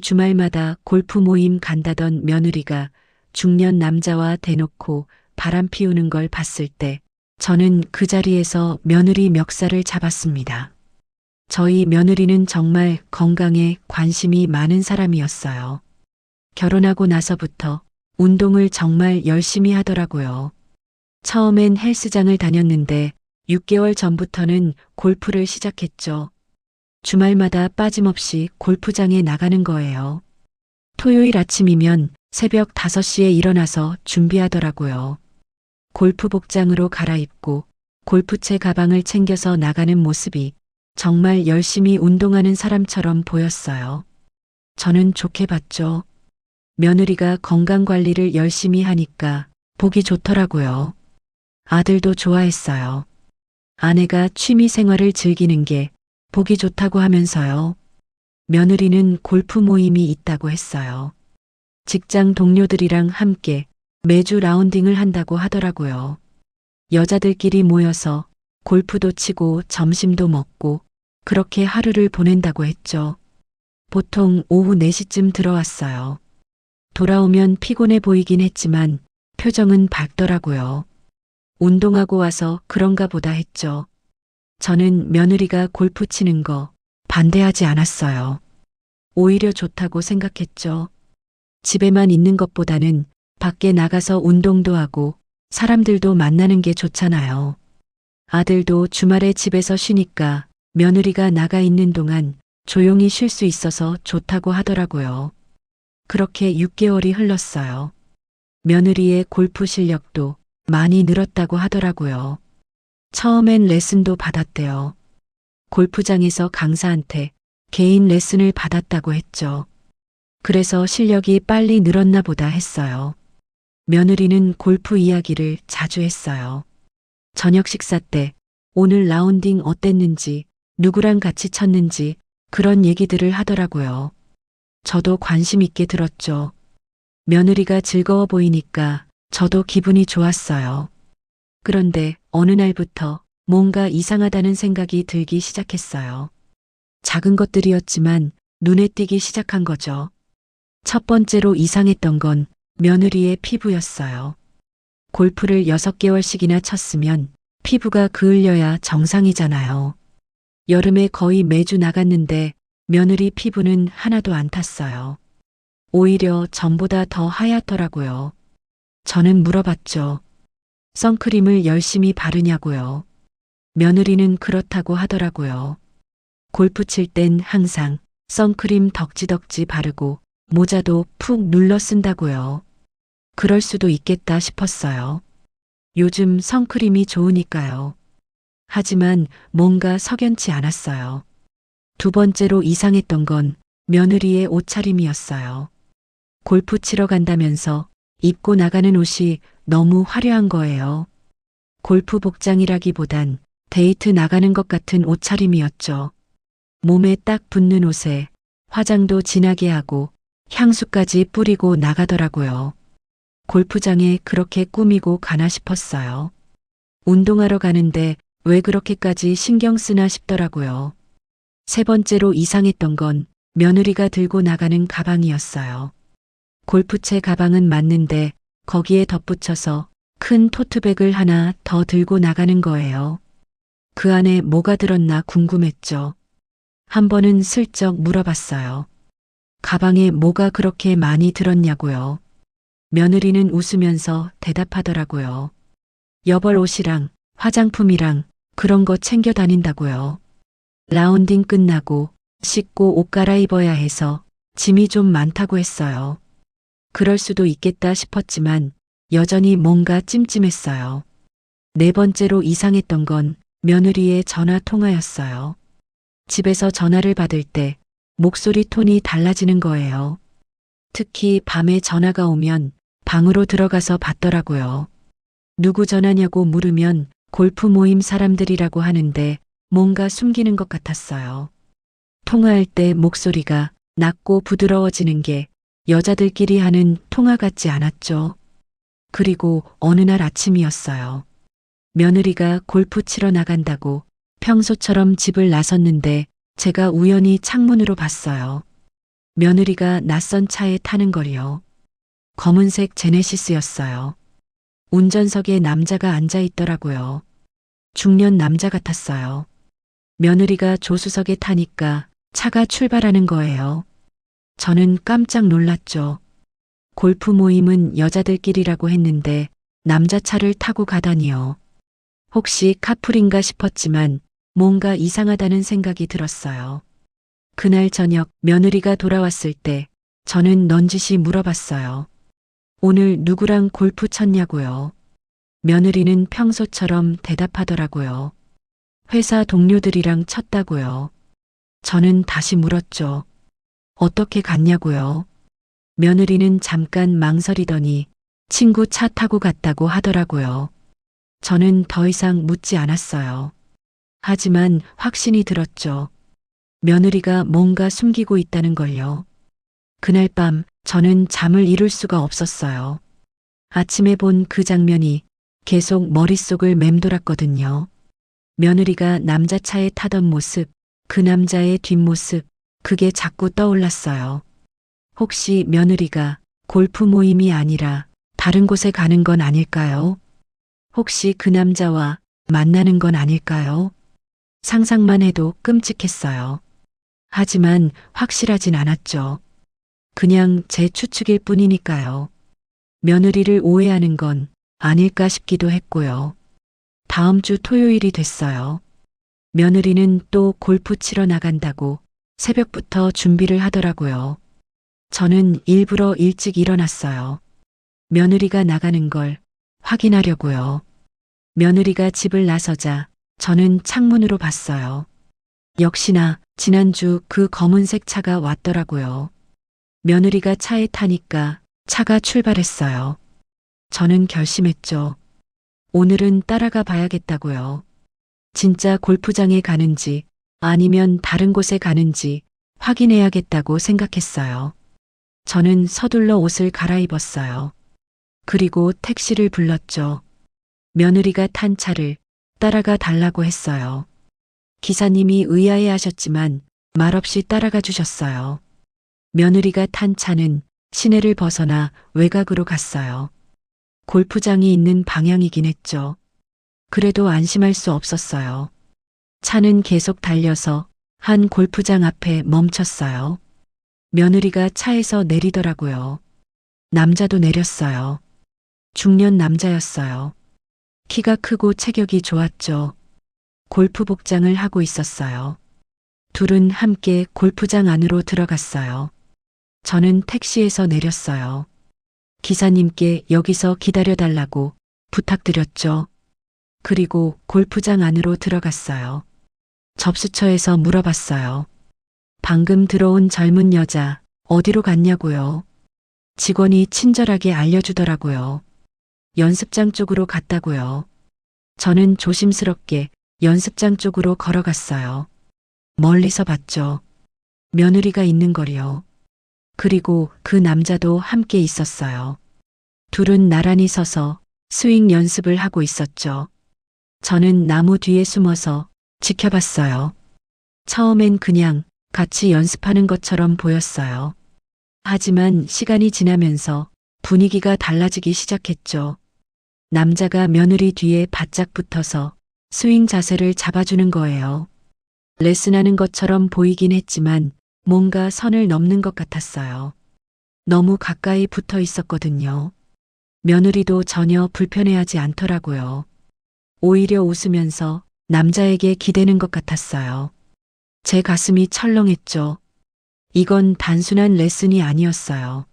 주말마다 골프 모임 간다던 며느리가 중년 남자와 대놓고 바람 피우는 걸 봤을 때 저는 그 자리에서 며느리 멱살을 잡았습니다. 저희 며느리는 정말 건강에 관심이 많은 사람이었어요. 결혼하고 나서부터 운동을 정말 열심히 하더라고요. 처음엔 헬스장을 다녔는데 6개월 전부터는 골프를 시작했죠. 주말마다 빠짐없이 골프장에 나가는 거예요. 토요일 아침이면 새벽 5시에 일어나서 준비하더라고요. 골프 복장으로 갈아입고 골프채 가방을 챙겨서 나가는 모습이 정말 열심히 운동하는 사람처럼 보였어요. 저는 좋게 봤죠. 며느리가 건강 관리를 열심히 하니까 보기 좋더라고요. 아들도 좋아했어요. 아내가 취미 생활을 즐기는 게 보기 좋다고 하면서요. 며느리는 골프 모임이 있다고 했어요. 직장 동료들이랑 함께 매주 라운딩을 한다고 하더라고요. 여자들끼리 모여서 골프도 치고 점심도 먹고 그렇게 하루를 보낸다고 했죠. 보통 오후 4시쯤 들어왔어요. 돌아오면 피곤해 보이긴 했지만 표정은 밝더라고요. 운동하고 와서 그런가 보다 했죠. 저는 며느리가 골프 치는 거 반대하지 않았어요. 오히려 좋다고 생각했죠. 집에만 있는 것보다는 밖에 나가서 운동도 하고 사람들도 만나는 게 좋잖아요. 아들도 주말에 집에서 쉬니까 며느리가 나가 있는 동안 조용히 쉴 수 있어서 좋다고 하더라고요. 그렇게 6개월이 흘렀어요. 며느리의 골프 실력도 많이 늘었다고 하더라고요. 처음엔 레슨도 받았대요. 골프장에서 강사한테 개인 레슨을 받았다고 했죠. 그래서 실력이 빨리 늘었나 보다 했어요. 며느리는 골프 이야기를 자주 했어요. 저녁 식사 때 오늘 라운딩 어땠는지, 누구랑 같이 쳤는지 그런 얘기들을 하더라고요. 저도 관심 있게 들었죠. 며느리가 즐거워 보이니까 저도 기분이 좋았어요. 그런데 어느 날부터 뭔가 이상하다는 생각이 들기 시작했어요. 작은 것들이었지만 눈에 띄기 시작한 거죠. 첫 번째로 이상했던 건 며느리의 피부였어요. 골프를 6개월씩이나 쳤으면 피부가 그을려야 정상이잖아요. 여름에 거의 매주 나갔는데 며느리 피부는 하나도 안 탔어요. 오히려 전보다 더 하얗더라고요. 저는 물어봤죠. 선크림을 열심히 바르냐고요. 며느리는 그렇다고 하더라고요. 골프 칠 땐 항상 선크림 덕지덕지 바르고 모자도 푹 눌러 쓴다고요. 그럴 수도 있겠다 싶었어요. 요즘 선크림이 좋으니까요. 하지만 뭔가 석연치 않았어요. 두 번째로 이상했던 건 며느리의 옷차림이었어요. 골프 치러 간다면서 입고 나가는 옷이 너무 화려한 거예요. 골프 복장이라기보단 데이트 나가는 것 같은 옷차림이었죠. 몸에 딱 붙는 옷에 화장도 진하게 하고 향수까지 뿌리고 나가더라고요. 골프장에 그렇게 꾸미고 가나 싶었어요. 운동하러 가는데 왜 그렇게까지 신경 쓰나 싶더라고요. 세 번째로 이상했던 건 며느리가 들고 나가는 가방이었어요. 골프채 가방은 맞는데 거기에 덧붙여서 큰 토트백을 하나 더 들고 나가는 거예요. 그 안에 뭐가 들었나 궁금했죠. 한 번은 슬쩍 물어봤어요. 가방에 뭐가 그렇게 많이 들었냐고요. 며느리는 웃으면서 대답하더라고요. 여벌 옷이랑 화장품이랑 그런 거 챙겨 다닌다고요. 라운딩 끝나고 씻고 옷 갈아입어야 해서 짐이 좀 많다고 했어요. 그럴 수도 있겠다 싶었지만 여전히 뭔가 찜찜했어요. 네 번째로 이상했던 건 며느리의 전화 통화였어요. 집에서 전화를 받을 때 목소리 톤이 달라지는 거예요. 특히 밤에 전화가 오면 방으로 들어가서 받더라고요. 누구 전화냐고 물으면 골프 모임 사람들이라고 하는데 뭔가 숨기는 것 같았어요. 통화할 때 목소리가 낮고 부드러워지는 게 여자들끼리 하는 통화 같지 않았죠. 그리고 어느 날 아침이었어요. 며느리가 골프 치러 나간다고 평소처럼 집을 나섰는데 제가 우연히 창문으로 봤어요. 며느리가 낯선 차에 타는 걸요. 검은색 제네시스였어요. 운전석에 남자가 앉아 있더라고요. 중년 남자 같았어요. 며느리가 조수석에 타니까 차가 출발하는 거예요. 저는 깜짝 놀랐죠. 골프 모임은 여자들끼리라고 했는데 남자 차를 타고 가다니요. 혹시 카풀인가 싶었지만 뭔가 이상하다는 생각이 들었어요. 그날 저녁 며느리가 돌아왔을 때 저는 넌지시 물어봤어요. 오늘 누구랑 골프 쳤냐고요. 며느리는 평소처럼 대답하더라고요. 회사 동료들이랑 쳤다고요. 저는 다시 물었죠. 어떻게 갔냐고요. 며느리는 잠깐 망설이더니 친구 차 타고 갔다고 하더라고요. 저는 더 이상 묻지 않았어요. 하지만 확신이 들었죠. 며느리가 뭔가 숨기고 있다는 걸요. 그날 밤 저는 잠을 이룰 수가 없었어요. 아침에 본 그 장면이 계속 머릿속을 맴돌았거든요. 며느리가 남자 차에 타던 모습, 그 남자의 뒷모습, 그게 자꾸 떠올랐어요. 혹시 며느리가 골프 모임이 아니라 다른 곳에 가는 건 아닐까요? 혹시 그 남자와 만나는 건 아닐까요? 상상만 해도 끔찍했어요. 하지만 확실하진 않았죠. 그냥 제 추측일 뿐이니까요. 며느리를 오해하는 건 아닐까 싶기도 했고요. 다음 주 토요일이 됐어요. 며느리는 또 골프 치러 나간다고 새벽부터 준비를 하더라고요. 저는 일부러 일찍 일어났어요. 며느리가 나가는 걸 확인하려고요. 며느리가 집을 나서자 저는 창문으로 봤어요. 역시나 지난주 그 검은색 차가 왔더라고요. 며느리가 차에 타니까 차가 출발했어요. 저는 결심했죠. 오늘은 따라가 봐야겠다고요. 진짜 골프장에 가는지 아니면 다른 곳에 가는지 확인해야겠다고 생각했어요. 저는 서둘러 옷을 갈아입었어요. 그리고 택시를 불렀죠. 며느리가 탄 차를 따라가 달라고 했어요. 기사님이 의아해 하셨지만 말없이 따라가 주셨어요. 며느리가 탄 차는 시내를 벗어나 외곽으로 갔어요. 골프장이 있는 방향이긴 했죠. 그래도 안심할 수 없었어요. 차는 계속 달려서 한 골프장 앞에 멈췄어요. 며느리가 차에서 내리더라고요. 남자도 내렸어요. 중년 남자였어요. 키가 크고 체격이 좋았죠. 골프 복장을 하고 있었어요. 둘은 함께 골프장 안으로 들어갔어요. 저는 택시에서 내렸어요. 기사님께 여기서 기다려달라고 부탁드렸죠. 그리고 골프장 안으로 들어갔어요. 접수처에서 물어봤어요. 방금 들어온 젊은 여자 어디로 갔냐고요. 직원이 친절하게 알려주더라고요. 연습장 쪽으로 갔다고요. 저는 조심스럽게 연습장 쪽으로 걸어갔어요. 멀리서 봤죠. 며느리가 있는 거리요. 그리고 그 남자도 함께 있었어요. 둘은 나란히 서서 스윙 연습을 하고 있었죠. 저는 나무 뒤에 숨어서 지켜봤어요. 처음엔 그냥 같이 연습하는 것처럼 보였어요. 하지만 시간이 지나면서 분위기가 달라지기 시작했죠. 남자가 며느리 뒤에 바짝 붙어서 스윙 자세를 잡아주는 거예요. 레슨하는 것처럼 보이긴 했지만 뭔가 선을 넘는 것 같았어요. 너무 가까이 붙어 있었거든요. 며느리도 전혀 불편해하지 않더라고요. 오히려 웃으면서 남자에게 기대는 것 같았어요. 제 가슴이 철렁했죠. 이건 단순한 레슨이 아니었어요.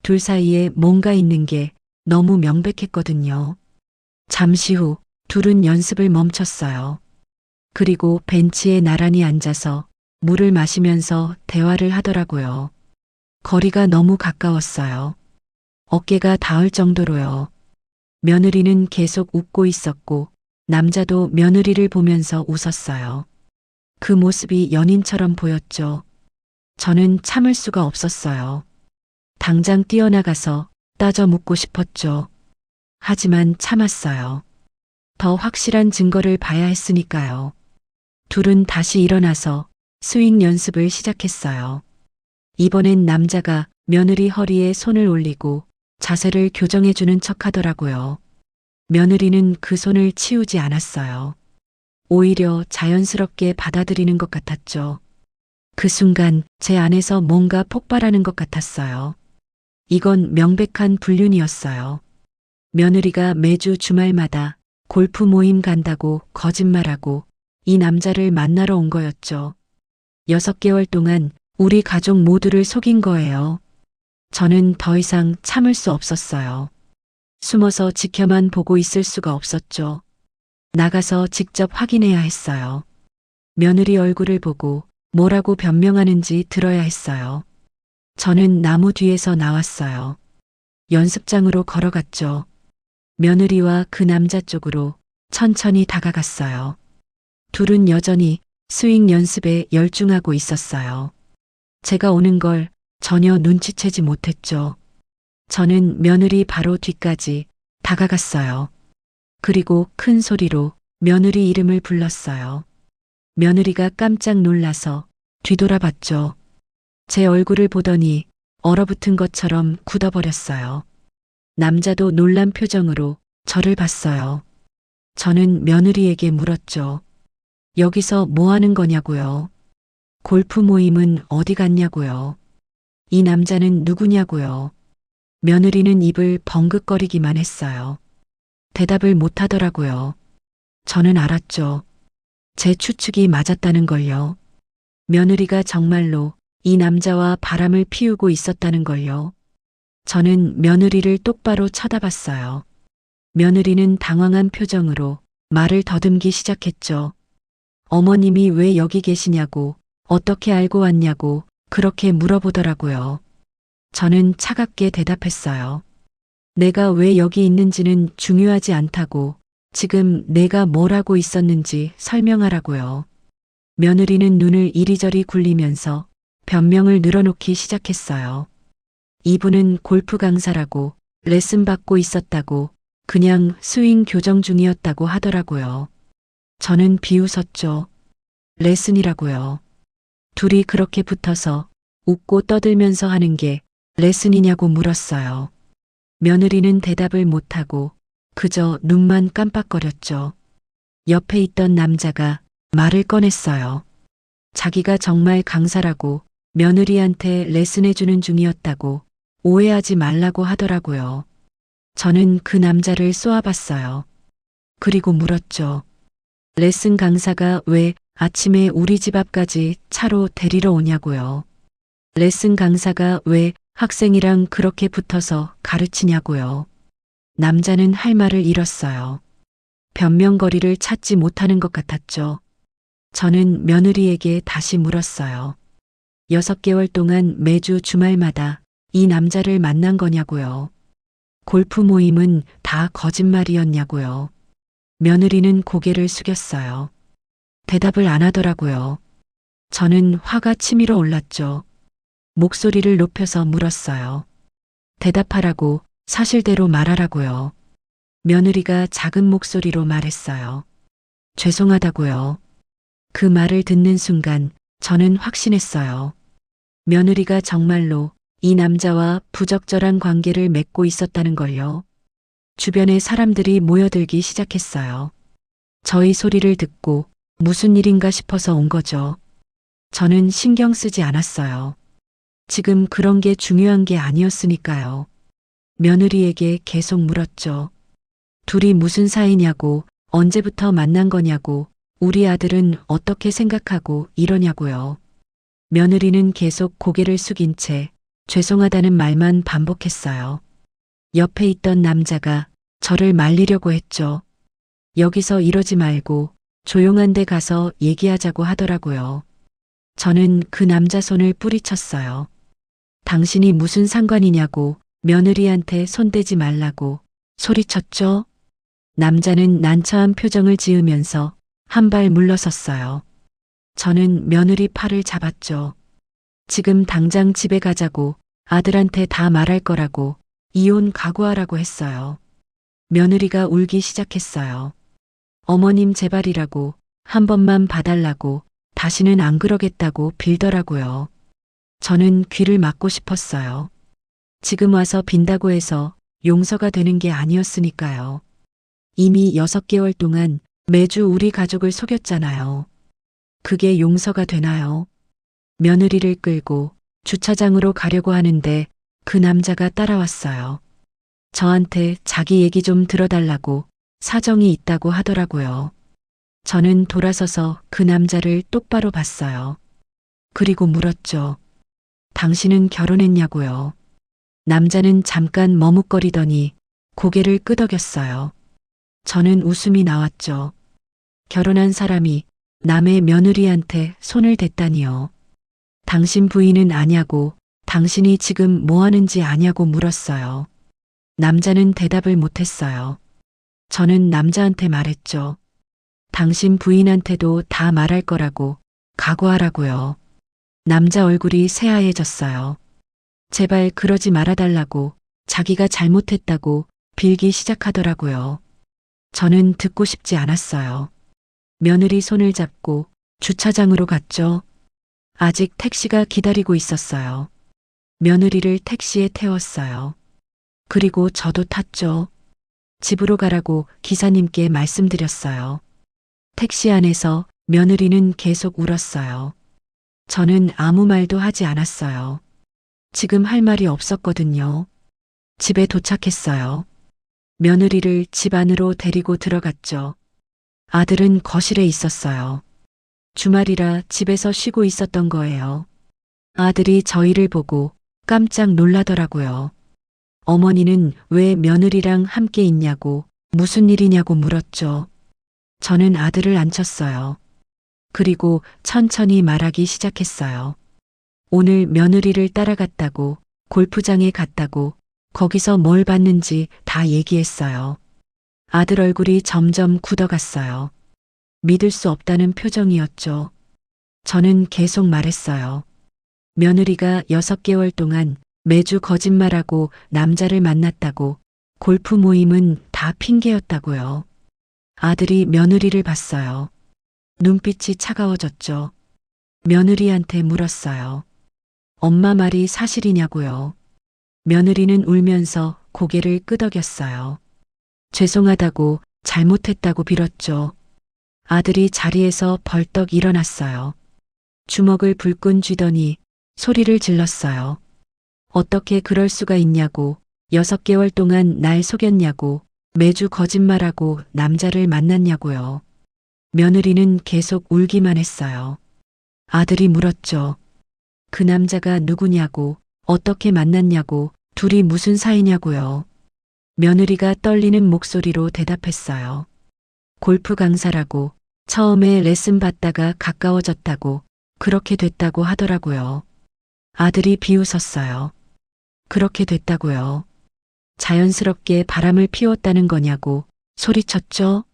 둘 사이에 뭔가 있는 게 너무 명백했거든요. 잠시 후 둘은 연습을 멈췄어요. 그리고 벤치에 나란히 앉아서 물을 마시면서 대화를 하더라고요. 거리가 너무 가까웠어요. 어깨가 닿을 정도로요. 며느리는 계속 웃고 있었고 남자도 며느리를 보면서 웃었어요. 그 모습이 연인처럼 보였죠. 저는 참을 수가 없었어요. 당장 뛰어나가서 따져 묻고 싶었죠. 하지만 참았어요. 더 확실한 증거를 봐야 했으니까요. 둘은 다시 일어나서 스윙 연습을 시작했어요. 이번엔 남자가 며느리 허리에 손을 올리고 자세를 교정해주는 척 하더라고요. 며느리는 그 손을 치우지 않았어요. 오히려 자연스럽게 받아들이는 것 같았죠. 그 순간 제 안에서 뭔가 폭발하는 것 같았어요. 이건 명백한 불륜이었어요. 며느리가 매주 주말마다 골프 모임 간다고 거짓말하고 이 남자를 만나러 온 거였죠. 6개월 동안 우리 가족 모두를 속인 거예요. 저는 더 이상 참을 수 없었어요. 숨어서 지켜만 보고 있을 수가 없었죠. 나가서 직접 확인해야 했어요. 며느리 얼굴을 보고 뭐라고 변명하는지 들어야 했어요. 저는 나무 뒤에서 나왔어요. 연습장으로 걸어갔죠. 며느리와 그 남자 쪽으로 천천히 다가갔어요. 둘은 여전히 스윙 연습에 열중하고 있었어요. 제가 오는 걸 전혀 눈치채지 못했죠. 저는 며느리 바로 뒤까지 다가갔어요. 그리고 큰 소리로 며느리 이름을 불렀어요. 며느리가 깜짝 놀라서 뒤돌아봤죠. 제 얼굴을 보더니 얼어붙은 것처럼 굳어버렸어요. 남자도 놀란 표정으로 저를 봤어요. 저는 며느리에게 물었죠. 여기서 뭐 하는 거냐고요. 골프 모임은 어디 갔냐고요. 이 남자는 누구냐고요. 며느리는 입을 벙긋거리기만 했어요. 대답을 못 하더라고요. 저는 알았죠. 제 추측이 맞았다는 걸요. 며느리가 정말로 이 남자와 바람을 피우고 있었다는 걸요. 저는 며느리를 똑바로 쳐다봤어요. 며느리는 당황한 표정으로 말을 더듬기 시작했죠. 어머님이 왜 여기 계시냐고, 어떻게 알고 왔냐고 그렇게 물어보더라고요. 저는 차갑게 대답했어요. 내가 왜 여기 있는지는 중요하지 않다고, 지금 내가 뭘 하고 있었는지 설명하라고요. 며느리는 눈을 이리저리 굴리면서 변명을 늘어놓기 시작했어요. 이분은 골프 강사라고, 레슨 받고 있었다고, 그냥 스윙 교정 중이었다고 하더라고요. 저는 비웃었죠. 레슨이라고요. 둘이 그렇게 붙어서 웃고 떠들면서 하는 게 레슨이냐고 물었어요. 며느리는 대답을 못하고 그저 눈만 깜빡거렸죠. 옆에 있던 남자가 말을 꺼냈어요. 자기가 정말 강사라고 며느리한테 레슨해주는 중이었다고 오해하지 말라고 하더라고요. 저는 그 남자를 쏘아봤어요. 그리고 물었죠. 레슨 강사가 왜 아침에 우리 집 앞까지 차로 데리러 오냐고요. 레슨 강사가 왜 학생이랑 그렇게 붙어서 가르치냐고요. 남자는 할 말을 잃었어요. 변명거리를 찾지 못하는 것 같았죠. 저는 며느리에게 다시 물었어요. 6개월 동안 매주 주말마다 이 남자를 만난 거냐고요. 골프 모임은 다 거짓말이었냐고요. 며느리는 고개를 숙였어요. 대답을 안 하더라고요. 저는 화가 치밀어 올랐죠. 목소리를 높여서 물었어요. 대답하라고, 사실대로 말하라고요. 며느리가 작은 목소리로 말했어요. 죄송하다고요. 그 말을 듣는 순간 저는 확신했어요. 며느리가 정말로 이 남자와 부적절한 관계를 맺고 있었다는 걸요. 주변에 사람들이 모여들기 시작했어요. 저희 소리를 듣고 무슨 일인가 싶어서 온 거죠. 저는 신경 쓰지 않았어요. 지금 그런 게 중요한 게 아니었으니까요. 며느리에게 계속 물었죠. 둘이 무슨 사이냐고, 언제부터 만난 거냐고, 우리 아들은 어떻게 생각하고 이러냐고요. 며느리는 계속 고개를 숙인 채 죄송하다는 말만 반복했어요. 옆에 있던 남자가 저를 말리려고 했죠. 여기서 이러지 말고 조용한 데 가서 얘기하자고 하더라고요. 저는 그 남자 손을 뿌리쳤어요. 당신이 무슨 상관이냐고, 며느리한테 손대지 말라고 소리쳤죠? 남자는 난처한 표정을 지으면서 한 발 물러섰어요. 저는 며느리 팔을 잡았죠. 지금 당장 집에 가자고, 아들한테 다 말할 거라고, 이혼 각오하라고 했어요. 며느리가 울기 시작했어요. 어머님 제발이라고, 한 번만 봐달라고, 다시는 안 그러겠다고 빌더라고요. 저는 귀를 막고 싶었어요. 지금 와서 빈다고 해서 용서가 되는 게 아니었으니까요. 이미 6개월 동안 매주 우리 가족을 속였잖아요. 그게 용서가 되나요? 며느리를 끌고 주차장으로 가려고 하는데 그 남자가 따라왔어요. 저한테 자기 얘기 좀 들어달라고 사정이 있다고 하더라고요. 저는 돌아서서 그 남자를 똑바로 봤어요. 그리고 물었죠. 당신은 결혼했냐고요. 남자는 잠깐 머뭇거리더니 고개를 끄덕였어요. 저는 웃음이 나왔죠. 결혼한 사람이 남의 며느리한테 손을 댔다니요. 당신 부인은 아냐고, 당신이 지금 뭐 하는지 아냐고 물었어요. 남자는 대답을 못했어요. 저는 남자한테 말했죠. 당신 부인한테도 다 말할 거라고 각오하라고요. 남자 얼굴이 새하얘졌어요. 제발 그러지 말아달라고 자기가 잘못했다고 빌기 시작하더라고요. 저는 듣고 싶지 않았어요. 며느리 손을 잡고 주차장으로 갔죠. 아직 택시가 기다리고 있었어요. 며느리를 택시에 태웠어요. 그리고 저도 탔죠. 집으로 가라고 기사님께 말씀드렸어요. 택시 안에서 며느리는 계속 울었어요. 저는 아무 말도 하지 않았어요. 지금 할 말이 없었거든요. 집에 도착했어요. 며느리를 집 안으로 데리고 들어갔죠. 아들은 거실에 있었어요. 주말이라 집에서 쉬고 있었던 거예요. 아들이 저희를 보고 깜짝 놀라더라고요. 어머니는 왜 며느리랑 함께 있냐고, 무슨 일이냐고 물었죠. 저는 아들을 앉혔어요. 그리고 천천히 말하기 시작했어요. 오늘 며느리를 따라갔다고, 골프장에 갔다고, 거기서 뭘 봤는지 다 얘기했어요. 아들 얼굴이 점점 굳어갔어요. 믿을 수 없다는 표정이었죠. 저는 계속 말했어요. 며느리가 6개월 동안 매주 거짓말하고 남자를 만났다고, 골프 모임은 다 핑계였다고요. 아들이 며느리를 봤어요. 눈빛이 차가워졌죠. 며느리한테 물었어요. 엄마 말이 사실이냐고요. 며느리는 울면서 고개를 끄덕였어요. 죄송하다고, 잘못했다고 빌었죠. 아들이 자리에서 벌떡 일어났어요. 주먹을 불끈 쥐더니 소리를 질렀어요. 어떻게 그럴 수가 있냐고, 6개월 동안 날 속였냐고, 매주 거짓말하고 남자를 만났냐고요. 며느리는 계속 울기만 했어요. 아들이 물었죠. 그 남자가 누구냐고, 어떻게 만났냐고, 둘이 무슨 사이냐고요. 며느리가 떨리는 목소리로 대답했어요. 골프 강사라고, 처음에 레슨 받다가 가까워졌다고, 그렇게 됐다고 하더라고요. 아들이 비웃었어요. 그렇게 됐다고요. 자연스럽게 바람을 피웠다는 거냐고 소리쳤죠?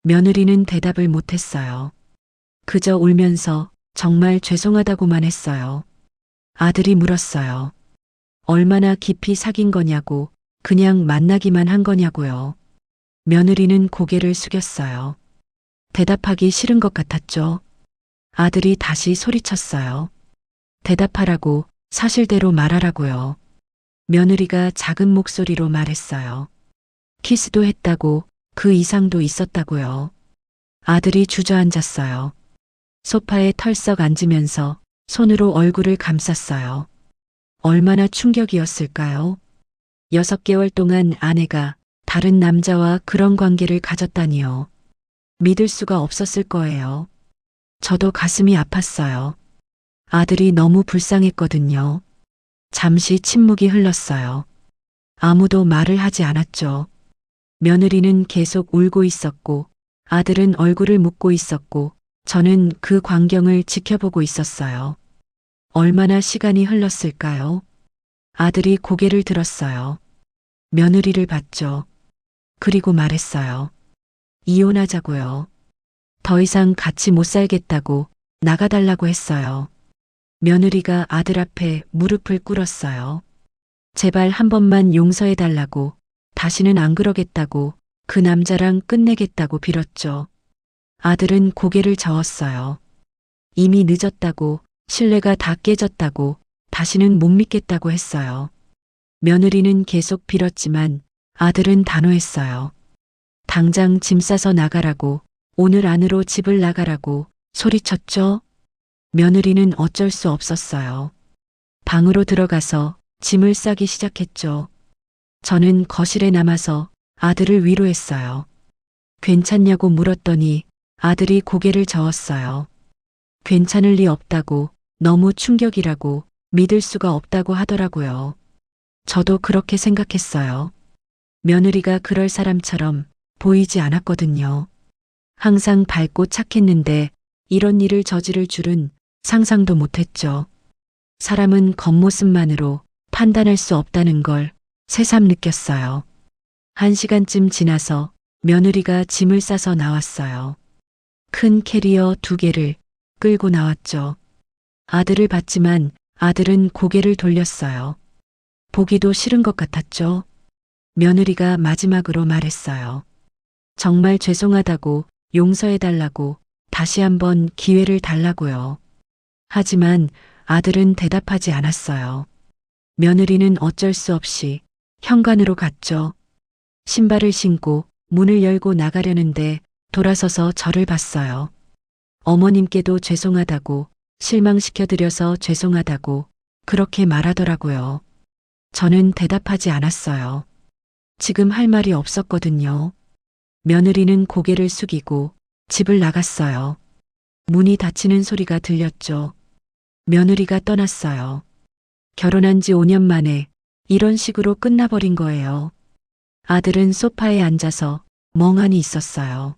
며느리는 대답을 못했어요. 그저 울면서 정말 죄송하다고만 했어요. 아들이 물었어요. 얼마나 깊이 사귄 거냐고, 그냥 만나기만 한 거냐고요. 며느리는 고개를 숙였어요. 대답하기 싫은 것 같았죠. 아들이 다시 소리쳤어요. 대답하라고, 사실대로 말하라고요. 며느리가 작은 목소리로 말했어요. 키스도 했다고, 그 이상도 있었다고요. 아들이 주저앉았어요. 소파에 털썩 앉으면서 손으로 얼굴을 감쌌어요. 얼마나 충격이었을까요? 6개월 동안 아내가 다른 남자와 그런 관계를 가졌다니요. 믿을 수가 없었을 거예요. 저도 가슴이 아팠어요. 아들이 너무 불쌍했거든요. 잠시 침묵이 흘렀어요. 아무도 말을 하지 않았죠. 며느리는 계속 울고 있었고, 아들은 얼굴을 묶고 있었고, 저는 그 광경을 지켜보고 있었어요. 얼마나 시간이 흘렀을까요? 아들이 고개를 들었어요. 며느리를 봤죠. 그리고 말했어요. 이혼하자고요. 더 이상 같이 못 살겠다고 나가달라고 했어요. 며느리가 아들 앞에 무릎을 꿇었어요. 제발 한 번만 용서해달라고, 다시는 안 그러겠다고, 그 남자랑 끝내겠다고 빌었죠. 아들은 고개를 저었어요. 이미 늦었다고, 신뢰가 다 깨졌다고, 다시는 못 믿겠다고 했어요. 며느리는 계속 빌었지만 아들은 단호했어요. 당장 짐 싸서 나가라고, 오늘 안으로 집을 나가라고 소리쳤죠. 며느리는 어쩔 수 없었어요. 방으로 들어가서 짐을 싸기 시작했죠. 저는 거실에 남아서 아들을 위로했어요. 괜찮냐고 물었더니 아들이 고개를 저었어요. 괜찮을 리 없다고, 너무 충격이라고, 믿을 수가 없다고 하더라고요. 저도 그렇게 생각했어요. 며느리가 그럴 사람처럼 보이지 않았거든요. 항상 밝고 착했는데 이런 일을 저지를 줄은 상상도 못했죠. 사람은 겉모습만으로 판단할 수 없다는 걸 새삼 느꼈어요. 1시간쯤 지나서 며느리가 짐을 싸서 나왔어요. 큰 캐리어 2개를 끌고 나왔죠. 아들을 봤지만 아들은 고개를 돌렸어요. 보기도 싫은 것 같았죠. 며느리가 마지막으로 말했어요. 정말 죄송하다고, 용서해달라고, 다시 한번 기회를 달라고요. 하지만 아들은 대답하지 않았어요. 며느리는 어쩔 수 없이 현관으로 갔죠. 신발을 신고 문을 열고 나가려는데 돌아서서 저를 봤어요. 어머님께도 죄송하다고, 실망시켜드려서 죄송하다고 그렇게 말하더라고요. 저는 대답하지 않았어요. 지금 할 말이 없었거든요. 며느리는 고개를 숙이고 집을 나갔어요. 문이 닫히는 소리가 들렸죠. 며느리가 떠났어요. 결혼한 지 5년 만에 이런 식으로 끝나버린 거예요. 아들은 소파에 앉아서 멍하니 있었어요.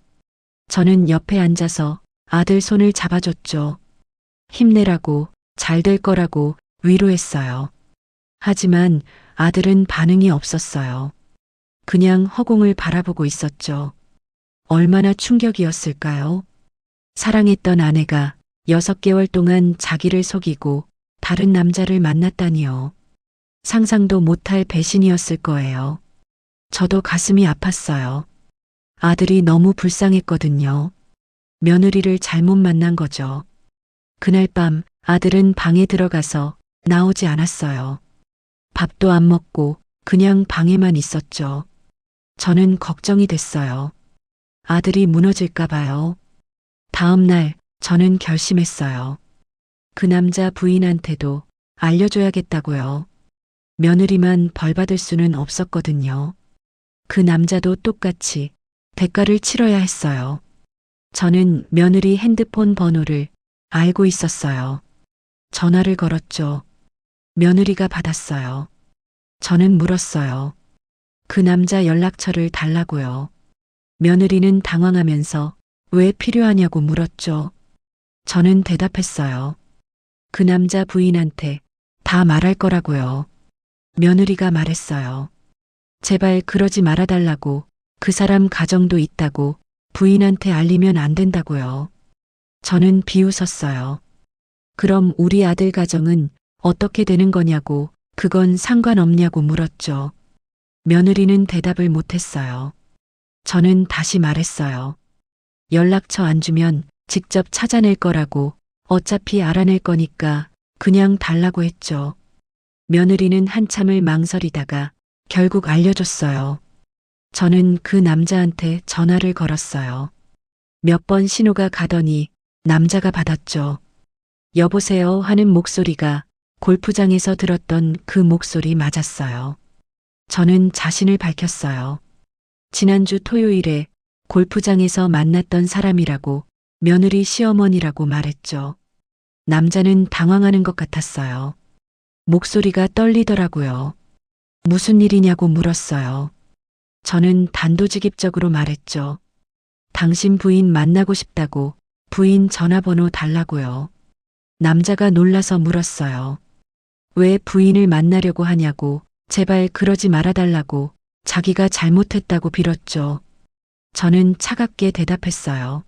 저는 옆에 앉아서 아들 손을 잡아줬죠. 힘내라고, 잘 될 거라고 위로했어요. 하지만 아들은 반응이 없었어요. 그냥 허공을 바라보고 있었죠. 얼마나 충격이었을까요? 사랑했던 아내가 6개월 동안 자기를 속이고 다른 남자를 만났다니요. 상상도 못할 배신이었을 거예요. 저도 가슴이 아팠어요. 아들이 너무 불쌍했거든요. 며느리를 잘못 만난 거죠. 그날 밤 아들은 방에 들어가서 나오지 않았어요. 밥도 안 먹고 그냥 방에만 있었죠. 저는 걱정이 됐어요. 아들이 무너질까 봐요. 다음 날 저는 결심했어요. 그 남자 부인한테도 알려줘야겠다고요. 며느리만 벌 받을 수는 없었거든요. 그 남자도 똑같이 대가를 치러야 했어요. 저는 며느리 핸드폰 번호를 알고 있었어요. 전화를 걸었죠. 며느리가 받았어요. 저는 물었어요. 그 남자 연락처를 달라고요. 며느리는 당황하면서 왜 필요하냐고 물었죠. 저는 대답했어요. 그 남자 부인한테 다 말할 거라고요. 며느리가 말했어요. 제발 그러지 말아달라고, 그 사람 가정도 있다고 부인한테 알리면 안 된다고요. 저는 비웃었어요. 그럼 우리 아들 가정은 어떻게 되는 거냐고, 그건 상관없냐고 물었죠. 며느리는 대답을 못했어요. 저는 다시 말했어요. 연락처 안 주면 직접 찾아낼 거라고, 어차피 알아낼 거니까 그냥 달라고 했죠. 며느리는 한참을 망설이다가 결국 알려줬어요. 저는 그 남자한테 전화를 걸었어요. 몇 번 신호가 가더니 남자가 받았죠. 여보세요 하는 목소리가 골프장에서 들었던 그 목소리 맞았어요. 저는 자신을 밝혔어요. 지난주 토요일에 골프장에서 만났던 사람이라고, 며느리 시어머니라고 말했죠. 남자는 당황하는 것 같았어요. 목소리가 떨리더라고요. 무슨 일이냐고 물었어요. 저는 단도직입적으로 말했죠. 당신 부인 만나고 싶다고, 부인 전화번호 달라고요. 남자가 놀라서 물었어요. 왜 부인을 만나려고 하냐고, 제발 그러지 말아달라고, 자기가 잘못했다고 빌었죠. 저는 차갑게 대답했어요.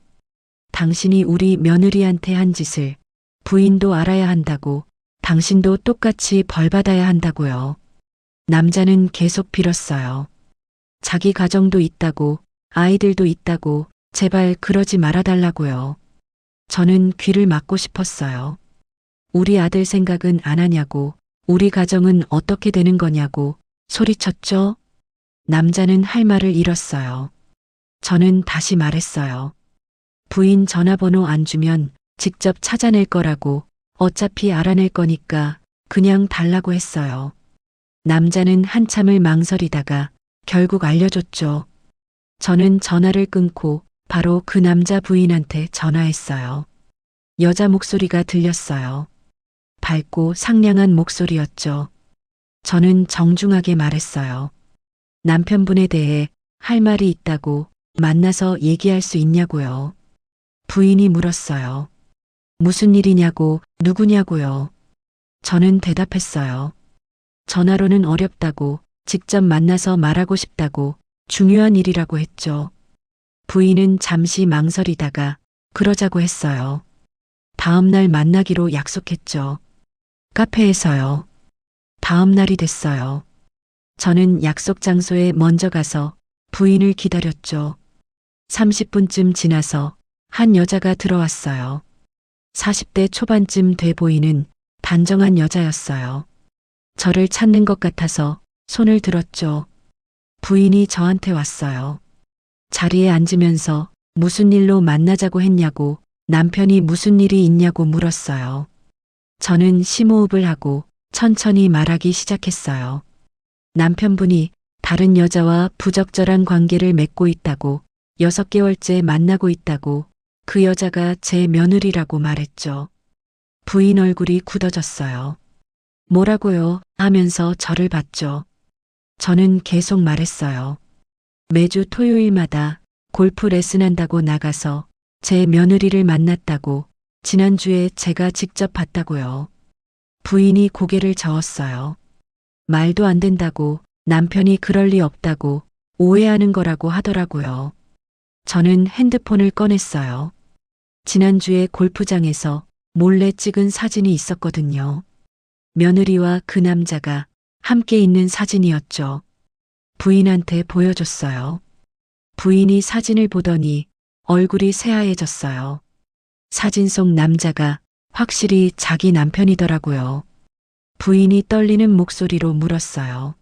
당신이 우리 며느리한테 한 짓을 부인도 알아야 한다고, 당신도 똑같이 벌받아야 한다고요. 남자는 계속 빌었어요. 자기 가정도 있다고, 아이들도 있다고, 제발 그러지 말아달라고요. 저는 귀를 막고 싶었어요. 우리 아들 생각은 안 하냐고, 우리 가정은 어떻게 되는 거냐고 소리쳤죠. 남자는 할 말을 잃었어요. 저는 다시 말했어요. 부인 전화번호 안 주면 직접 찾아낼 거라고, 어차피 알아낼 거니까 그냥 달라고 했어요. 남자는 한참을 망설이다가 결국 알려줬죠. 저는 전화를 끊고 바로 그 남자 부인한테 전화했어요. 여자 목소리가 들렸어요. 밝고 상냥한 목소리였죠. 저는 정중하게 말했어요. 남편분에 대해 할 말이 있다고, 만나서 얘기할 수 있냐고요. 부인이 물었어요. 무슨 일이냐고, 누구냐고요. 저는 대답했어요. 전화로는 어렵다고, 직접 만나서 말하고 싶다고, 중요한 일이라고 했죠. 부인은 잠시 망설이다가 그러자고 했어요. 다음 날 만나기로 약속했죠. 카페에서요. 다음 날이 됐어요. 저는 약속 장소에 먼저 가서 부인을 기다렸죠. 30분쯤 지나서 한 여자가 들어왔어요. 40대 초반쯤 돼 보이는 단정한 여자였어요. 저를 찾는 것 같아서 손을 들었죠. 부인이 저한테 왔어요. 자리에 앉으면서 무슨 일로 만나자고 했냐고, 남편이 무슨 일이 있냐고 물었어요. 저는 심호흡을 하고 천천히 말하기 시작했어요. 남편분이 다른 여자와 부적절한 관계를 맺고 있다고, 6개월째 만나고 있다고, 그 여자가 제 며느리라고 말했죠. 부인 얼굴이 굳어졌어요. 뭐라고요? 하면서 저를 봤죠. 저는 계속 말했어요. 매주 토요일마다 골프 레슨한다고 나가서 제 며느리를 만났다고, 지난주에 제가 직접 봤다고요. 부인이 고개를 저었어요. 말도 안 된다고, 남편이 그럴 리 없다고, 오해하는 거라고 하더라고요. 저는 핸드폰을 꺼냈어요. 지난주에 골프장에서 몰래 찍은 사진이 있었거든요. 며느리와 그 남자가 함께 있는 사진이었죠. 부인한테 보여줬어요. 부인이 사진을 보더니 얼굴이 새하얘졌어요. 사진 속 남자가 확실히 자기 남편이더라고요. 부인이 떨리는 목소리로 물었어요.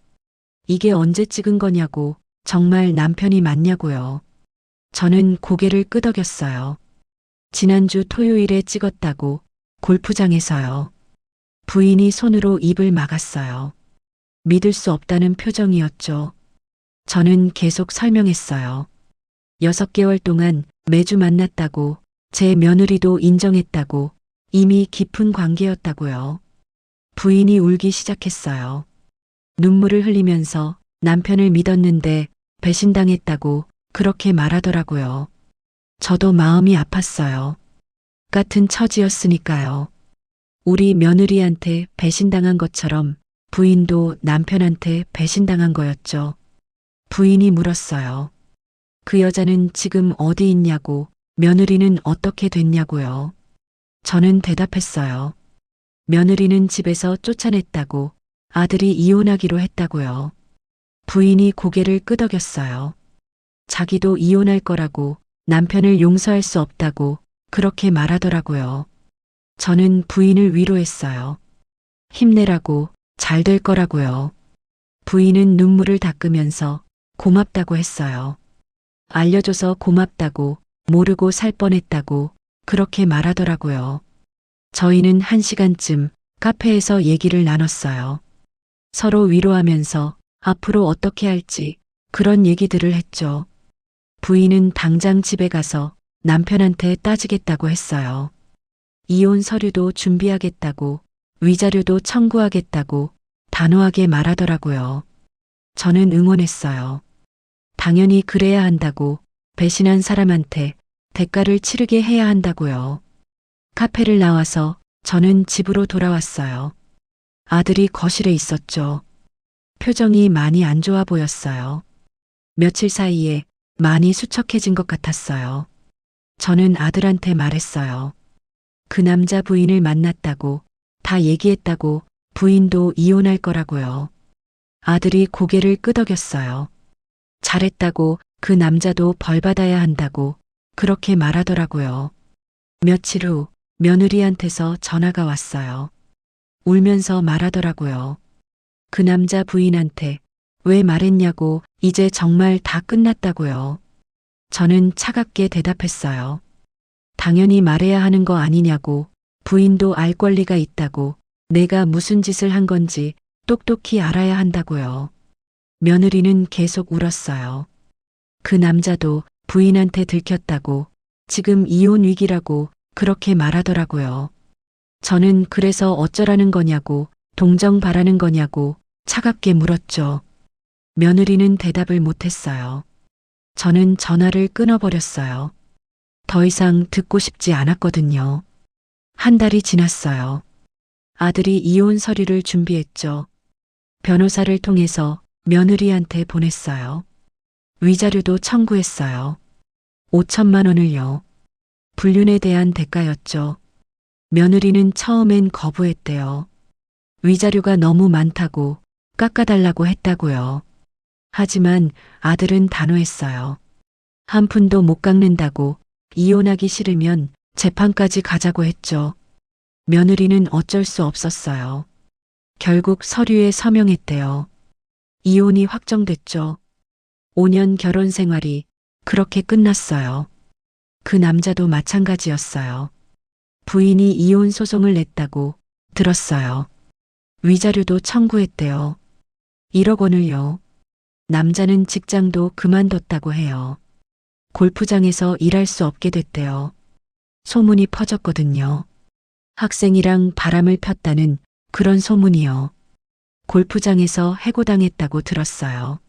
이게 언제 찍은 거냐고, 정말 남편이 맞냐고요. 저는 고개를 끄덕였어요. 지난주 토요일에 찍었다고, 골프장에서요. 부인이 손으로 입을 막았어요. 믿을 수 없다는 표정이었죠. 저는 계속 설명했어요. 6개월 동안 매주 만났다고, 제 며느리도 인정했다고, 이미 깊은 관계였다고요. 부인이 울기 시작했어요. 눈물을 흘리면서 남편을 믿었는데 배신당했다고 그렇게 말하더라고요. 저도 마음이 아팠어요. 같은 처지였으니까요. 우리 며느리한테 배신당한 것처럼 부인도 남편한테 배신당한 거였죠. 부인이 물었어요. 그 여자는 지금 어디 있냐고, 며느리는 어떻게 됐냐고요. 저는 대답했어요. 며느리는 집에서 쫓아냈다고, 아들이 이혼하기로 했다고요. 부인이 고개를 끄덕였어요. 자기도 이혼할 거라고, 남편을 용서할 수 없다고 그렇게 말하더라고요. 저는 부인을 위로했어요. 힘내라고, 잘 될 거라고요. 부인은 눈물을 닦으면서 고맙다고 했어요. 알려줘서 고맙다고, 모르고 살 뻔했다고 그렇게 말하더라고요. 저희는 1시간쯤 카페에서 얘기를 나눴어요. 서로 위로하면서 앞으로 어떻게 할지 그런 얘기들을 했죠. 부인은 당장 집에 가서 남편한테 따지겠다고 했어요. 이혼 서류도 준비하겠다고, 위자료도 청구하겠다고 단호하게 말하더라고요. 저는 응원했어요. 당연히 그래야 한다고, 배신한 사람한테 대가를 치르게 해야 한다고요. 카페를 나와서 저는 집으로 돌아왔어요. 아들이 거실에 있었죠. 표정이 많이 안 좋아 보였어요. 며칠 사이에 많이 수척해진 것 같았어요. 저는 아들한테 말했어요. 그 남자 부인을 만났다고, 다 얘기했다고, 부인도 이혼할 거라고요. 아들이 고개를 끄덕였어요. 잘했다고, 그 남자도 벌 받아야 한다고 그렇게 말하더라고요. 며칠 후 며느리한테서 전화가 왔어요. 울면서 말하더라고요. 그 남자 부인한테 왜 말했냐고 이제 정말 다 끝났다고요. 저는 차갑게 대답했어요. 당연히 말해야 하는 거 아니냐고 부인도 알 권리가 있다고 내가 무슨 짓을 한 건지 똑똑히 알아야 한다고요. 며느리는 계속 울었어요. 그 남자도 부인한테 들켰다고 지금 이혼 위기라고 그렇게 말하더라고요. 저는 그래서 어쩌라는 거냐고 동정 바라는 거냐고 차갑게 물었죠. 며느리는 대답을 못했어요. 저는 전화를 끊어버렸어요. 더 이상 듣고 싶지 않았거든요. 한 달이 지났어요. 아들이 이혼 서류를 준비했죠. 변호사를 통해서 며느리한테 보냈어요. 위자료도 청구했어요. 5천만 원을요. 불륜에 대한 대가였죠. 며느리는 처음엔 거부했대요. 위자료가 너무 많다고 깎아달라고 했다고요. 하지만 아들은 단호했어요. 한 푼도 못 깎는다고 이혼하기 싫으면 재판까지 가자고 했죠. 며느리는 어쩔 수 없었어요. 결국 서류에 서명했대요. 이혼이 확정됐죠. 5년 결혼 생활이 그렇게 끝났어요. 그 남자도 마찬가지였어요. 부인이 이혼 소송을 냈다고 들었어요. 위자료도 청구했대요. 1억 원을요. 남자는 직장도 그만뒀다고 해요. 골프장에서 일할 수 없게 됐대요. 소문이 퍼졌거든요. 학생이랑 바람을 폈다는 그런 소문이요. 골프장에서 해고당했다고 들었어요.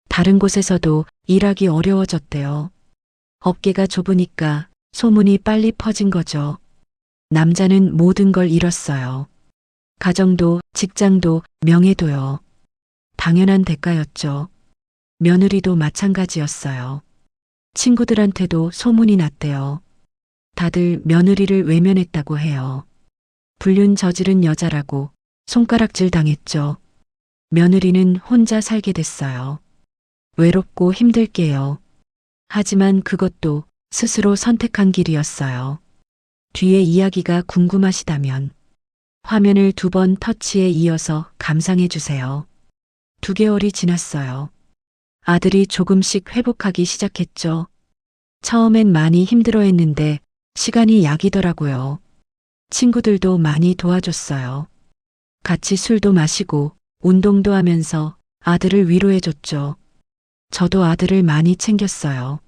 다른 곳에서도 일하기 어려워졌대요. 업계가 좁으니까 소문이 빨리 퍼진 거죠. 남자는 모든 걸 잃었어요. 가정도, 직장도, 명예도요. 당연한 대가였죠. 며느리도 마찬가지였어요. 친구들한테도 소문이 났대요. 다들 며느리를 외면했다고 해요. 불륜 저지른 여자라고 손가락질 당했죠. 며느리는 혼자 살게 됐어요. 외롭고 힘들게요. 하지만 그것도 스스로 선택한 길이었어요. 뒤에 이야기가 궁금하시다면 화면을 2번 터치에 이어서 감상해 주세요. 2개월이 지났어요. 아들이 조금씩 회복하기 시작했죠. 처음엔 많이 힘들어했는데 시간이 약이더라고요. 친구들도 많이 도와줬어요. 같이 술도 마시고 운동도 하면서 아들을 위로해줬죠. 저도 아들을 많이 챙겼어요.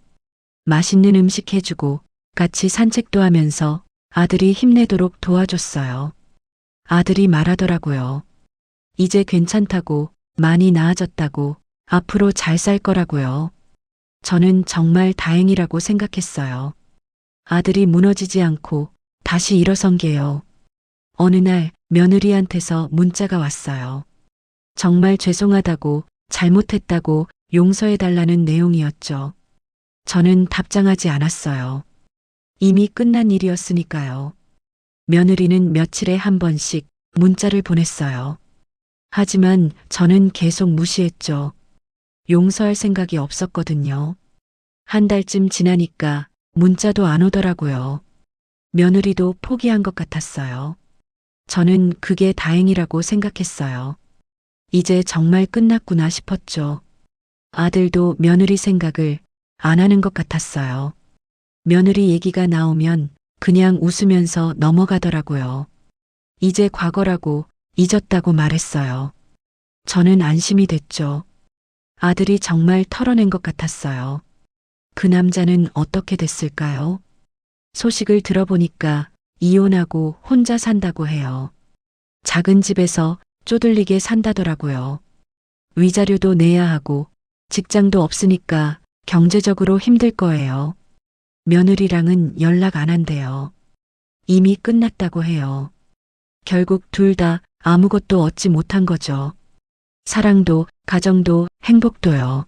맛있는 음식 해주고 같이 산책도 하면서 아들이 힘내도록 도와줬어요. 아들이 말하더라고요. 이제 괜찮다고, 많이 나아졌다고, 앞으로 잘 살 거라고요. 저는 정말 다행이라고 생각했어요. 아들이 무너지지 않고 다시 일어선 게요. 어느 날 며느리한테서 문자가 왔어요. 정말 죄송하다고, 잘못했다고 용서해달라는 내용이었죠. 저는 답장하지 않았어요. 이미 끝난 일이었으니까요. 며느리는 며칠에 한 번씩 문자를 보냈어요. 하지만 저는 계속 무시했죠. 용서할 생각이 없었거든요. 한 달쯤 지나니까 문자도 안 오더라고요. 며느리도 포기한 것 같았어요. 저는 그게 다행이라고 생각했어요. 이제 정말 끝났구나 싶었죠. 아들도 며느리 생각을 안 하는 것 같았어요. 며느리 얘기가 나오면 그냥 웃으면서 넘어가더라고요. 이제 과거라고 잊었다고 말했어요. 저는 안심이 됐죠. 아들이 정말 털어낸 것 같았어요. 그 남자는 어떻게 됐을까요? 소식을 들어보니까 이혼하고 혼자 산다고 해요. 작은 집에서 쪼들리게 산다더라고요. 위자료도 내야 하고 직장도 없으니까 경제적으로 힘들 거예요. 며느리랑은 연락 안 한대요. 이미 끝났다고 해요. 결국 둘 다 아무것도 얻지 못한 거죠. 사랑도, 가정도, 행복도요.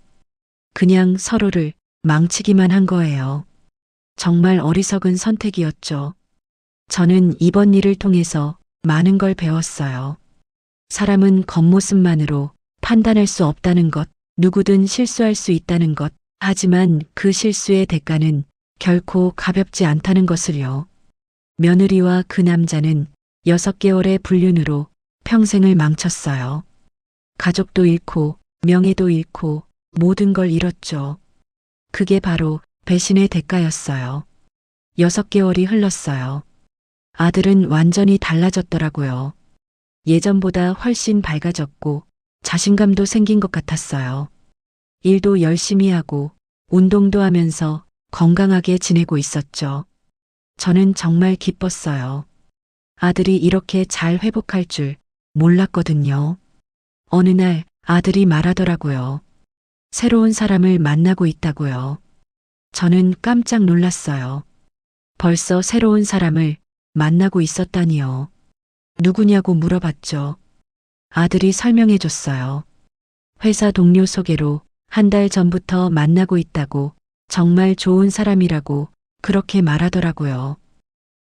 그냥 서로를 망치기만 한 거예요. 정말 어리석은 선택이었죠. 저는 이번 일을 통해서 많은 걸 배웠어요. 사람은 겉모습만으로 판단할 수 없다는 것, 누구든 실수할 수 있다는 것, 하지만 그 실수의 대가는 결코 가볍지 않다는 것을요. 며느리와 그 남자는 6개월의 불륜으로 평생을 망쳤어요. 가족도 잃고 명예도 잃고 모든 걸 잃었죠. 그게 바로 배신의 대가였어요. 6개월이 흘렀어요. 아들은 완전히 달라졌더라고요. 예전보다 훨씬 밝아졌고 자신감도 생긴 것 같았어요. 일도 열심히 하고 운동도 하면서 건강하게 지내고 있었죠. 저는 정말 기뻤어요. 아들이 이렇게 잘 회복할 줄 몰랐거든요. 어느 날 아들이 말하더라고요. 새로운 사람을 만나고 있다고요. 저는 깜짝 놀랐어요. 벌써 새로운 사람을 만나고 있었다니요. 누구냐고 물어봤죠. 아들이 설명해 줬어요. 회사 동료 소개로 1달 전부터 만나고 있다고, 정말 좋은 사람이라고 그렇게 말하더라고요.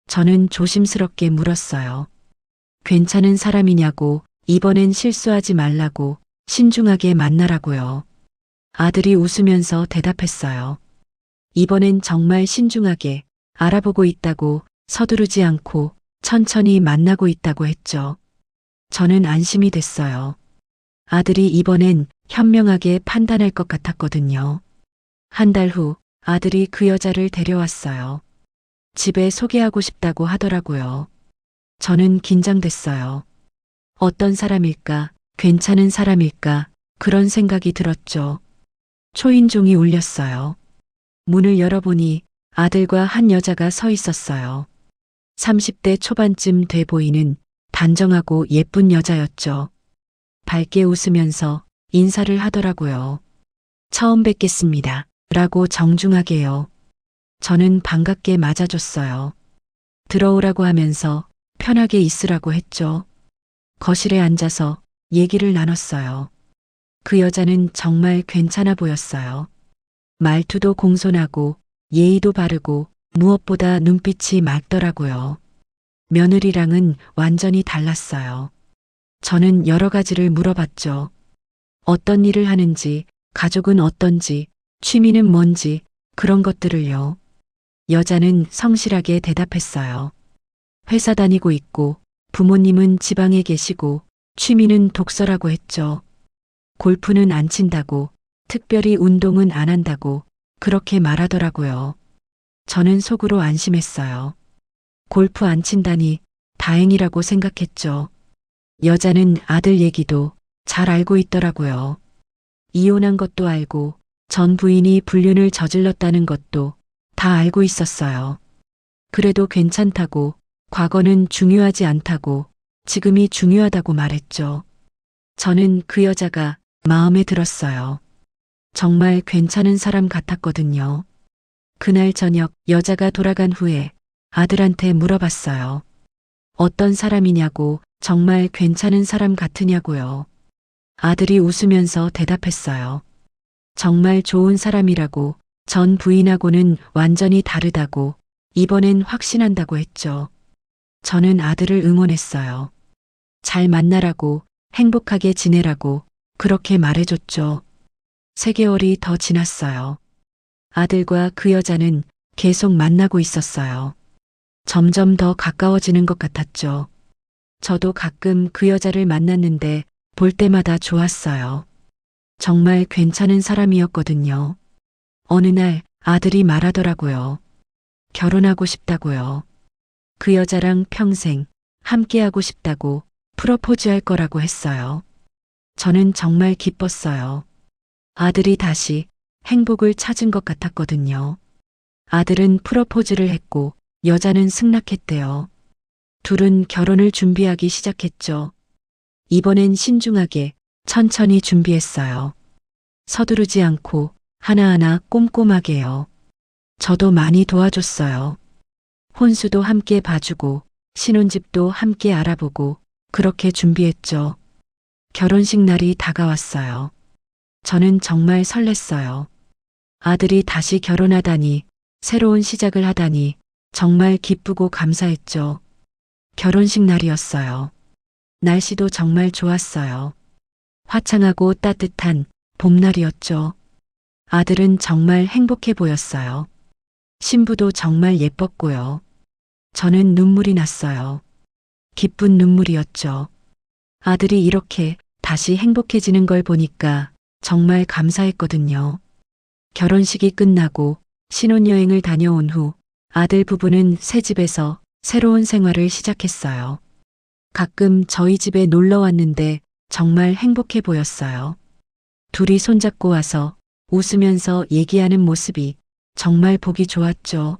저는 조심스럽게 물었어요. 괜찮은 사람이냐고, 이번엔 실수하지 말라고, 신중하게 만나라고요. 아들이 웃으면서 대답했어요. 이번엔 정말 신중하게 알아보고 있다고, 서두르지 않고 천천히 만나고 있다고 했죠. 저는 안심이 됐어요. 아들이 이번엔 현명하게 판단할 것 같았거든요. 1달 후 아들이 그 여자를 데려왔어요. 집에 소개하고 싶다고 하더라고요. 저는 긴장됐어요. 어떤 사람일까, 괜찮은 사람일까, 그런 생각이 들었죠. 초인종이 울렸어요. 문을 열어보니 아들과 한 여자가 서 있었어요. 30대 초반쯤 돼 보이는 단정하고 예쁜 여자였죠. 밝게 웃으면서 인사를 하더라고요. 처음 뵙겠습니다. 라고 정중하게요. 저는 반갑게 맞아줬어요. 들어오라고 하면서 편하게 있으라고 했죠. 거실에 앉아서 얘기를 나눴어요. 그 여자는 정말 괜찮아 보였어요. 말투도 공손하고 예의도 바르고 무엇보다 눈빛이 맑더라고요. 며느리랑은 완전히 달랐어요. 저는 여러 가지를 물어봤죠. 어떤 일을 하는지, 가족은 어떤지, 취미는 뭔지, 그런 것들을요. 여자는 성실하게 대답했어요. 회사 다니고 있고, 부모님은 지방에 계시고, 취미는 독서라고 했죠. 골프는 안 친다고, 특별히 운동은 안 한다고, 그렇게 말하더라고요. 저는 속으로 안심했어요. 골프 안 친다니 다행이라고 생각했죠. 여자는 아들 얘기도 잘 알고 있더라고요. 이혼한 것도 알고 전 부인이 불륜을 저질렀다는 것도 다 알고 있었어요. 그래도 괜찮다고, 과거는 중요하지 않다고, 지금이 중요하다고 말했죠. 저는 그 여자가 마음에 들었어요. 정말 괜찮은 사람 같았거든요. 그날 저녁 여자가 돌아간 후에 아들한테 물어봤어요. 어떤 사람이냐고, 정말 괜찮은 사람 같으냐고요. 아들이 웃으면서 대답했어요. 정말 좋은 사람이라고, 전 부인하고는 완전히 다르다고, 이번엔 확신한다고 했죠. 저는 아들을 응원했어요. 잘 만나라고, 행복하게 지내라고, 그렇게 말해줬죠. 3개월이 더 지났어요. 아들과 그 여자는 계속 만나고 있었어요. 점점 더 가까워지는 것 같았죠. 저도 가끔 그 여자를 만났는데 볼 때마다 좋았어요. 정말 괜찮은 사람이었거든요. 어느 날 아들이 말하더라고요. 결혼하고 싶다고요. 그 여자랑 평생 함께하고 싶다고, 프로포즈할 거라고 했어요. 저는 정말 기뻤어요. 아들이 다시 행복을 찾은 것 같았거든요. 아들은 프로포즈를 했고 여자는 승낙했대요. 둘은 결혼을 준비하기 시작했죠. 이번엔 신중하게 천천히 준비했어요. 서두르지 않고 하나하나 꼼꼼하게요. 저도 많이 도와줬어요. 혼수도 함께 봐주고 신혼집도 함께 알아보고 그렇게 준비했죠. 결혼식 날이 다가왔어요. 저는 정말 설렜어요. 아들이 다시 결혼하다니, 새로운 시작을 하다니 정말 기쁘고 감사했죠. 결혼식 날이었어요. 날씨도 정말 좋았어요. 화창하고 따뜻한 봄날이었죠. 아들은 정말 행복해 보였어요. 신부도 정말 예뻤고요. 저는 눈물이 났어요. 기쁜 눈물이었죠. 아들이 이렇게 다시 행복해지는 걸 보니까 정말 감사했거든요. 결혼식이 끝나고 신혼여행을 다녀온 후 아들 부부는 새 집에서 새로운 생활을 시작했어요. 가끔 저희 집에 놀러 왔는데 정말 행복해 보였어요. 둘이 손잡고 와서 웃으면서 얘기하는 모습이 정말 보기 좋았죠.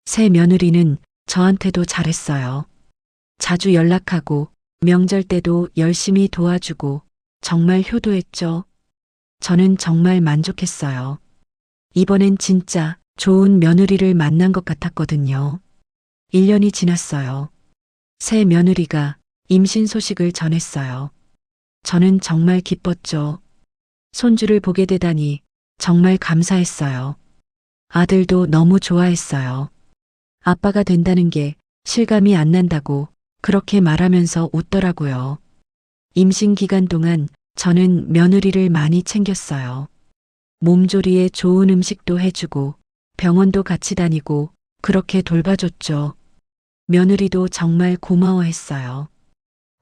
새 며느리는 저한테도 잘했어요. 자주 연락하고 명절 때도 열심히 도와주고 정말 효도했죠. 저는 정말 만족했어요. 이번엔 진짜 좋은 며느리를 만난 것 같았거든요. 1년이 지났어요. 새 며느리가 임신 소식을 전했어요. 저는 정말 기뻤죠. 손주를 보게 되다니 정말 감사했어요. 아들도 너무 좋아했어요. 아빠가 된다는 게 실감이 안 난다고 그렇게 말하면서 웃더라고요. 임신 기간 동안 저는 며느리를 많이 챙겼어요. 몸조리에 좋은 음식도 해주고 병원도 같이 다니고 그렇게 돌봐줬죠. 며느리도 정말 고마워했어요.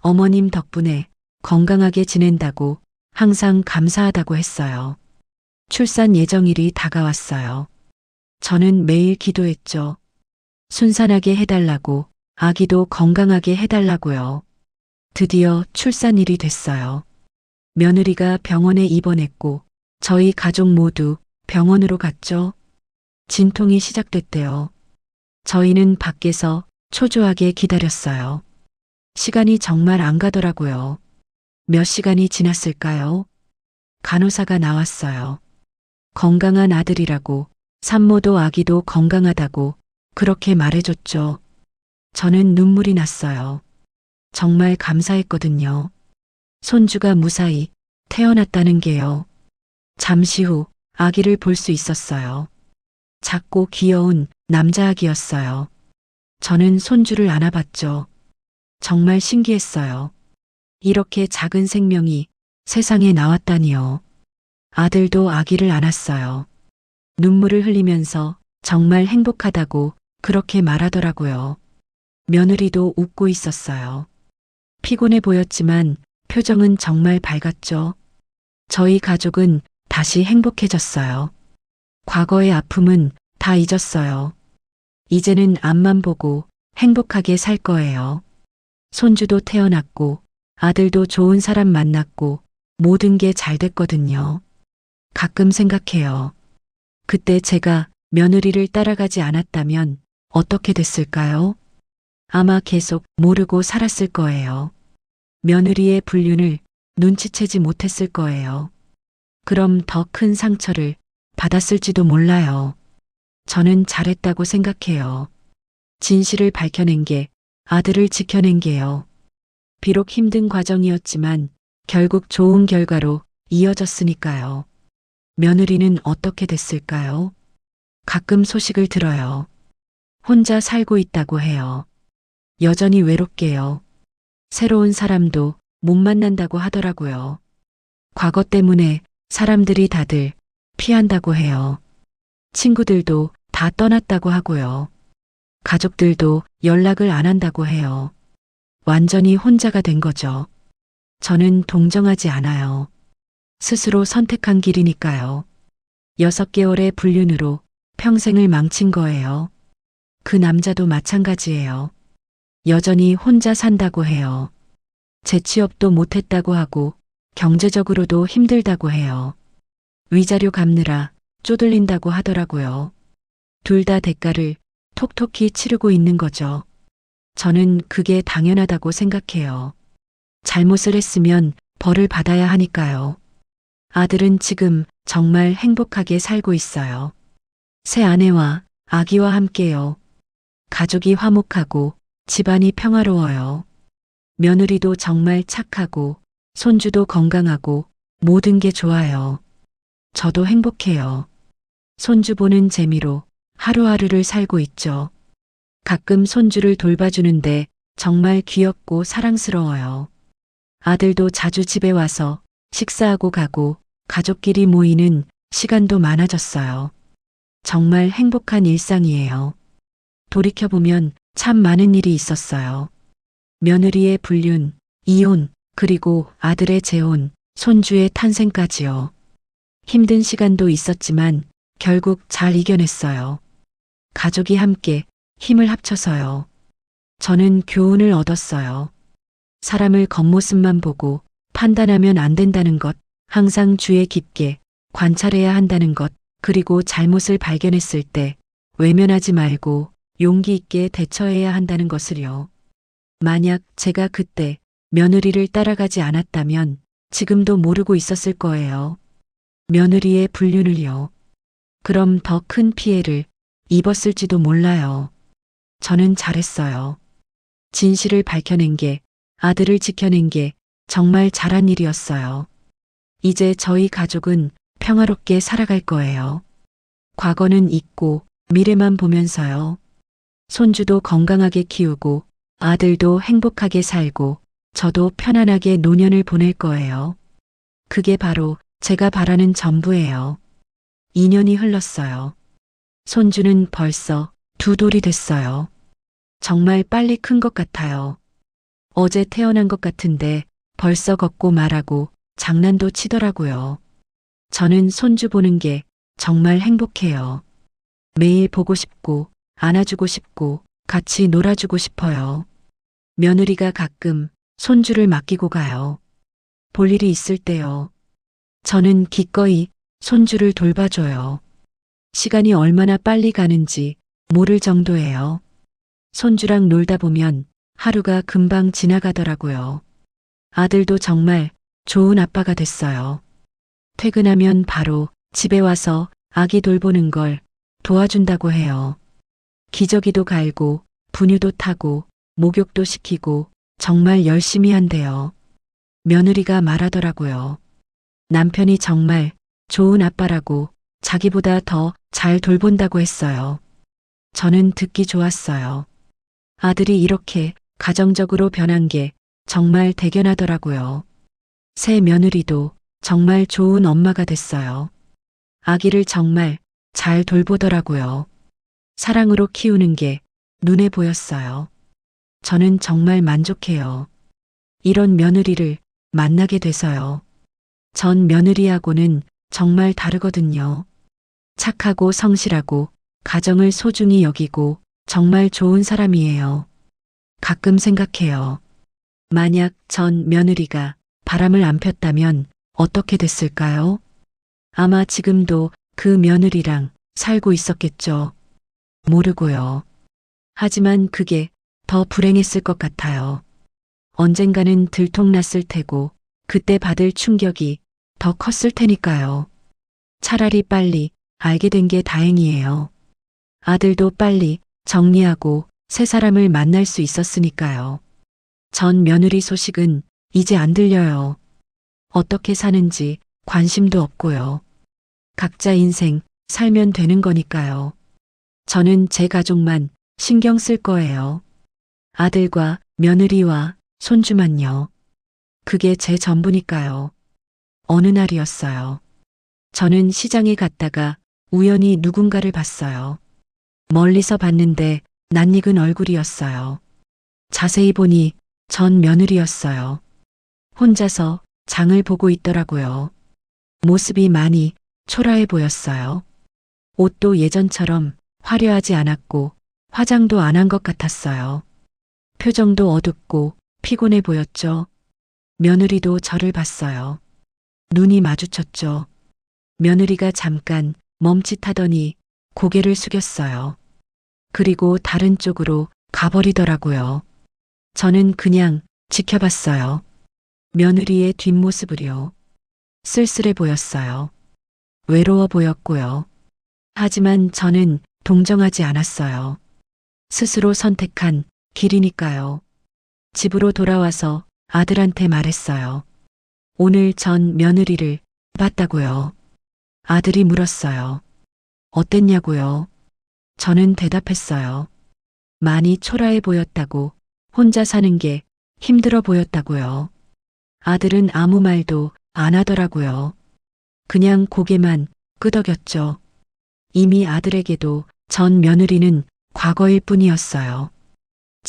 어머님 덕분에 건강하게 지낸다고 항상 감사하다고 했어요. 출산 예정일이 다가왔어요. 저는 매일 기도했죠. 순산하게 해달라고, 아기도 건강하게 해달라고요. 드디어 출산일이 됐어요. 며느리가 병원에 입원했고 저희 가족 모두 병원으로 갔죠. 진통이 시작됐대요. 저희는 밖에서 초조하게 기다렸어요. 시간이 정말 안 가더라고요. 몇 시간이 지났을까요? 간호사가 나왔어요. 건강한 아들이라고, 산모도 아기도 건강하다고 그렇게 말해줬죠. 저는 눈물이 났어요. 정말 감사했거든요. 손주가 무사히 태어났다는 게요. 잠시 후 아기를 볼 수 있었어요. 작고 귀여운 남자 아기였어요. 저는 손주를 안아봤죠. 정말 신기했어요. 이렇게 작은 생명이 세상에 나왔다니요. 아들도 아기를 안았어요. 눈물을 흘리면서 정말 행복하다고 그렇게 말하더라고요. 며느리도 웃고 있었어요. 피곤해 보였지만 표정은 정말 밝았죠. 저희 가족은 다시 행복해졌어요. 과거의 아픔은 다 잊었어요. 이제는 앞만 보고 행복하게 살 거예요. 손주도 태어났고 아들도 좋은 사람 만났고 모든 게 잘 됐거든요. 가끔 생각해요. 그때 제가 며느리를 따라가지 않았다면 어떻게 됐을까요? 아마 계속 모르고 살았을 거예요. 며느리의 불륜을 눈치채지 못했을 거예요. 그럼 더 큰 상처를 받았을지도 몰라요. 저는 잘했다고 생각해요. 진실을 밝혀낸 게, 아들을 지켜낸 게요. 비록 힘든 과정이었지만 결국 좋은 결과로 이어졌으니까요. 며느리는 어떻게 됐을까요? 가끔 소식을 들어요. 혼자 살고 있다고 해요. 여전히 외롭게요. 새로운 사람도 못 만난다고 하더라고요. 과거 때문에 사람들이 다들 피한다고 해요. 친구들도 다 떠났다고 하고요. 가족들도 연락을 안 한다고 해요. 완전히 혼자가 된 거죠. 저는 동정하지 않아요. 스스로 선택한 길이니까요. 6개월의 불륜으로 평생을 망친 거예요. 그 남자도 마찬가지예요. 여전히 혼자 산다고 해요. 재취업도 못했다고 하고 경제적으로도 힘들다고 해요. 위자료 갚느라 쪼들린다고 하더라고요. 둘 다 대가를 톡톡히 치르고 있는 거죠. 저는 그게 당연하다고 생각해요. 잘못을 했으면 벌을 받아야 하니까요. 아들은 지금 정말 행복하게 살고 있어요. 새 아내와 아기와 함께요. 가족이 화목하고 집안이 평화로워요. 며느리도 정말 착하고 손주도 건강하고 모든 게 좋아요. 저도 행복해요. 손주 보는 재미로 하루하루를 살고 있죠. 가끔 손주를 돌봐주는데 정말 귀엽고 사랑스러워요. 아들도 자주 집에 와서 식사하고 가고 가족끼리 모이는 시간도 많아졌어요. 정말 행복한 일상이에요. 돌이켜보면 참 많은 일이 있었어요. 며느리의 불륜, 이혼, 그리고 아들의 재혼, 손주의 탄생까지요. 힘든 시간도 있었지만 결국 잘 이겨냈어요. 가족이 함께 힘을 합쳐서요. 저는 교훈을 얻었어요. 사람을 겉모습만 보고 판단하면 안 된다는 것, 항상 주의 깊게 관찰해야 한다는 것, 그리고 잘못을 발견했을 때 외면하지 말고 용기 있게 대처해야 한다는 것을요. 만약 제가 그때 며느리를 따라가지 않았다면 지금도 모르고 있었을 거예요. 며느리의 불륜을요. 그럼 더 큰 피해를 입었을지도 몰라요. 저는 잘했어요. 진실을 밝혀낸 게, 아들을 지켜낸 게 정말 잘한 일이었어요. 이제 저희 가족은 평화롭게 살아갈 거예요. 과거는 잊고 미래만 보면서요. 손주도 건강하게 키우고 아들도 행복하게 살고 저도 편안하게 노년을 보낼 거예요. 그게 바로 제가 바라는 전부예요. 2년이 흘렀어요. 손주는 벌써 2돌이 됐어요. 정말 빨리 큰 것 같아요. 어제 태어난 것 같은데 벌써 걷고 말하고 장난도 치더라고요. 저는 손주 보는 게 정말 행복해요. 매일 보고 싶고 안아주고 싶고 같이 놀아주고 싶어요. 며느리가 가끔 손주를 맡기고 가요. 볼 일이 있을 때요. 저는 기꺼이 손주를 돌봐줘요. 시간이 얼마나 빨리 가는지 모를 정도예요. 손주랑 놀다 보면 하루가 금방 지나가더라고요. 아들도 정말 좋은 아빠가 됐어요. 퇴근하면 바로 집에 와서 아기 돌보는 걸 도와준다고 해요. 기저귀도 갈고 분유도 타고 목욕도 시키고 정말 열심히 한대요. 며느리가 말하더라고요. 남편이 정말 좋은 아빠라고 자기보다 더 잘 돌본다고 했어요. 저는 듣기 좋았어요. 아들이 이렇게 가정적으로 변한 게 정말 대견하더라고요. 새 며느리도 정말 좋은 엄마가 됐어요. 아기를 정말 잘 돌보더라고요. 사랑으로 키우는 게 눈에 보였어요. 저는 정말 만족해요. 이런 며느리를 만나게 돼서요. 전 며느리하고는 정말 다르거든요. 착하고 성실하고 가정을 소중히 여기고 정말 좋은 사람이에요. 가끔 생각해요. 만약 전 며느리가 바람을 안 폈다면 어떻게 됐을까요? 아마 지금도 그 며느리랑 살고 있었겠죠. 모르고요. 하지만 그게 더 불행했을 것 같아요. 언젠가는 들통났을 테고 그때 받을 충격이 더 컸을 테니까요. 차라리 빨리 알게 된 게 다행이에요. 아들도 빨리 정리하고 새 사람을 만날 수 있었으니까요. 전 며느리 소식은 이제 안 들려요. 어떻게 사는지 관심도 없고요. 각자 인생 살면 되는 거니까요. 저는 제 가족만 신경 쓸 거예요. 아들과 며느리와 손주만요. 그게 제 전부니까요. 어느 날이었어요. 저는 시장에 갔다가 우연히 누군가를 봤어요. 멀리서 봤는데 낯익은 얼굴이었어요. 자세히 보니 전 며느리였어요. 혼자서 장을 보고 있더라고요. 모습이 많이 초라해 보였어요. 옷도 예전처럼 화려하지 않았고 화장도 안 한 것 같았어요. 표정도 어둡고 피곤해 보였죠. 며느리도 저를 봤어요. 눈이 마주쳤죠. 며느리가 잠깐 멈칫하더니 고개를 숙였어요. 그리고 다른 쪽으로 가버리더라고요. 저는 그냥 지켜봤어요. 며느리의 뒷모습을요. 쓸쓸해 보였어요. 외로워 보였고요. 하지만 저는 동정하지 않았어요. 스스로 선택한 길이니까요. 집으로 돌아와서 아들한테 말했어요. 오늘 전 며느리를 봤다고요. 아들이 물었어요. 어땠냐고요? 저는 대답했어요. 많이 초라해 보였다고, 혼자 사는 게 힘들어 보였다고요. 아들은 아무 말도 안 하더라고요. 그냥 고개만 끄덕였죠. 이미 아들에게도 전 며느리는 과거일 뿐이었어요.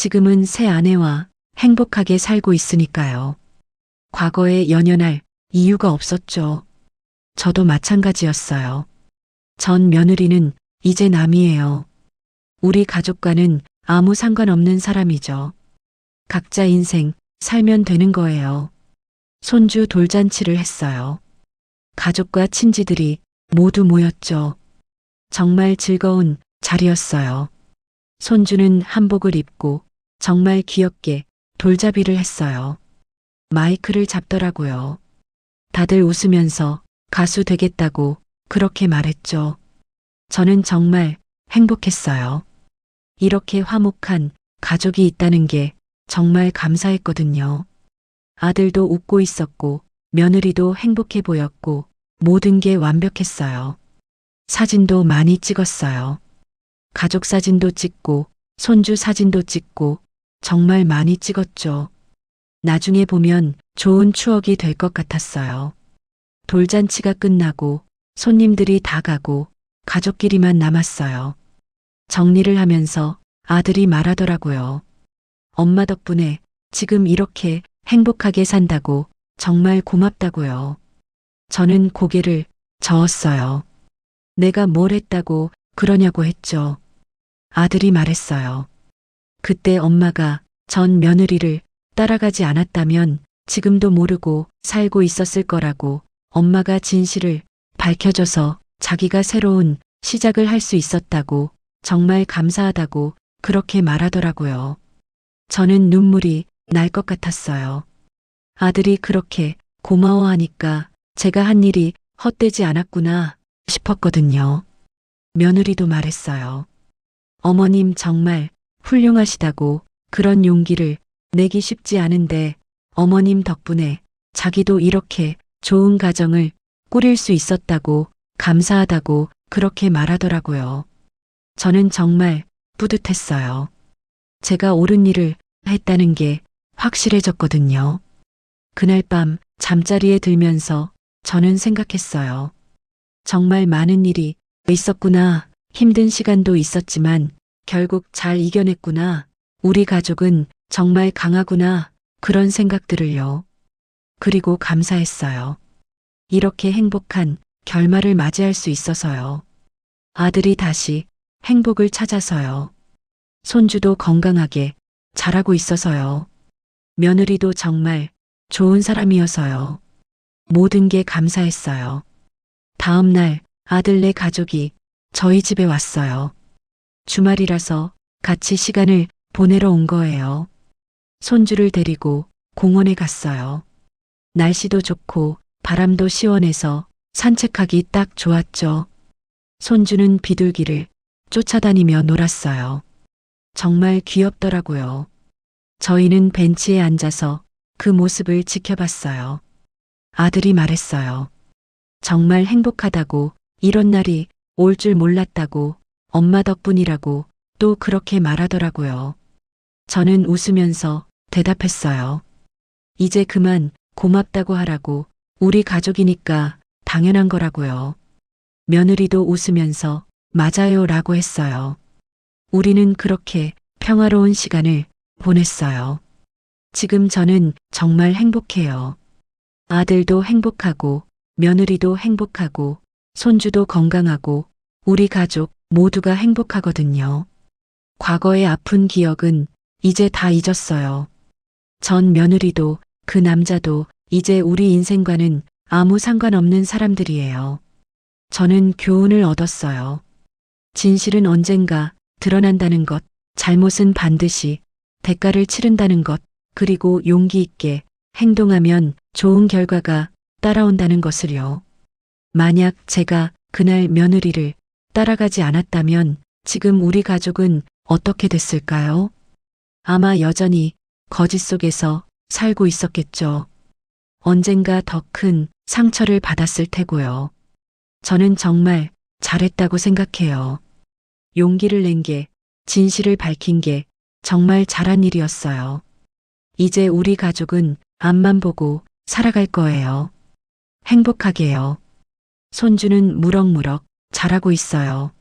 지금은 새 아내와 행복하게 살고 있으니까요. 과거에 연연할 이유가 없었죠. 저도 마찬가지였어요. 전 며느리는 이제 남이에요. 우리 가족과는 아무 상관없는 사람이죠. 각자 인생 살면 되는 거예요. 손주 돌잔치를 했어요. 가족과 친지들이 모두 모였죠. 정말 즐거운 자리였어요. 손주는 한복을 입고 정말 귀엽게 돌잡이를 했어요. 마이크를 잡더라고요. 다들 웃으면서 가수 되겠다고 그렇게 말했죠. 저는 정말 행복했어요. 이렇게 화목한 가족이 있다는 게 정말 감사했거든요. 아들도 웃고 있었고 며느리도 행복해 보였고 모든 게 완벽했어요. 사진도 많이 찍었어요. 가족 사진도 찍고 손주 사진도 찍고 정말 많이 찍었죠. 나중에 보면 좋은 추억이 될 것 같았어요. 돌잔치가 끝나고 손님들이 다 가고 가족끼리만 남았어요. 정리를 하면서 아들이 말하더라고요. 엄마 덕분에 지금 이렇게 행복하게 산다고 정말 고맙다고요. 저는 고개를 저었어요. 내가 뭘 했다고 그러냐고 했죠. 아들이 말했어요. 그때 엄마가 전 며느리를 따라가지 않았다면 지금도 모르고 살고 있었을 거라고 엄마가 진실을 밝혀줘서 자기가 새로운 시작을 할 수 있었다고 정말 감사하다고 그렇게 말하더라고요. 저는 눈물이 날 것 같았어요. 아들이 그렇게 고마워하니까 제가 한 일이 헛되지 않았구나 싶었거든요. 며느리도 말했어요. 어머님 정말 훌륭하시다고 그런 용기를 내기 쉽지 않은데 어머님 덕분에 자기도 이렇게 좋은 가정을 꾸릴 수 있었다고 감사하다고 그렇게 말하더라고요. 저는 정말 뿌듯했어요. 제가 옳은 일을 했다는 게 확실해졌거든요. 그날 밤 잠자리에 들면서 저는 생각했어요. 정말 많은 일이 있었구나. 힘든 시간도 있었지만 결국 잘 이겨냈구나. 우리 가족은 정말 강하구나. 그런 생각들을요. 그리고 감사했어요. 이렇게 행복한 결말을 맞이할 수 있어서요. 아들이 다시 행복을 찾아서요. 손주도 건강하게 자라고 있어서요. 며느리도 정말 좋은 사람이어서요. 모든 게 감사했어요. 다음 날 아들네 가족이 저희 집에 왔어요. 주말이라서 같이 시간을 보내러 온 거예요. 손주를 데리고 공원에 갔어요. 날씨도 좋고 바람도 시원해서 산책하기 딱 좋았죠. 손주는 비둘기를 쫓아다니며 놀았어요. 정말 귀엽더라고요. 저희는 벤치에 앉아서 그 모습을 지켜봤어요. 아들이 말했어요. 정말 행복하다고, 이런 날이 올 줄 몰랐다고, 엄마 덕분이라고 또 그렇게 말하더라고요. 저는 웃으면서 대답했어요. 이제 그만 고맙다고 하라고, 우리 가족이니까 당연한 거라고요. 며느리도 웃으면서 맞아요 라고 했어요. 우리는 그렇게 평화로운 시간을 보냈어요. 지금 저는 정말 행복해요. 아들도 행복하고 며느리도 행복하고 손주도 건강하고 우리 가족 모두가 행복하거든요. 과거의 아픈 기억은 이제 다 잊었어요. 전 며느리도 그 남자도 이제 우리 인생과는 아무 상관없는 사람들이에요. 저는 교훈을 얻었어요. 진실은 언젠가 드러난다는 것, 잘못은 반드시 대가를 치른다는 것, 그리고 용기 있게 행동하면 좋은 결과가 따라온다는 것을요. 만약 제가 그날 며느리를 따라가지 않았다면 지금 우리 가족은 어떻게 됐을까요? 아마 여전히 거짓 속에서 살고 있었겠죠. 언젠가 더 큰 상처를 받았을 테고요. 저는 정말 잘했다고 생각해요. 용기를 낸 게, 진실을 밝힌 게 정말 잘한 일이었어요. 이제 우리 가족은 앞만 보고 살아갈 거예요. 행복하게요. 손주는 무럭무럭 자라고 있어요.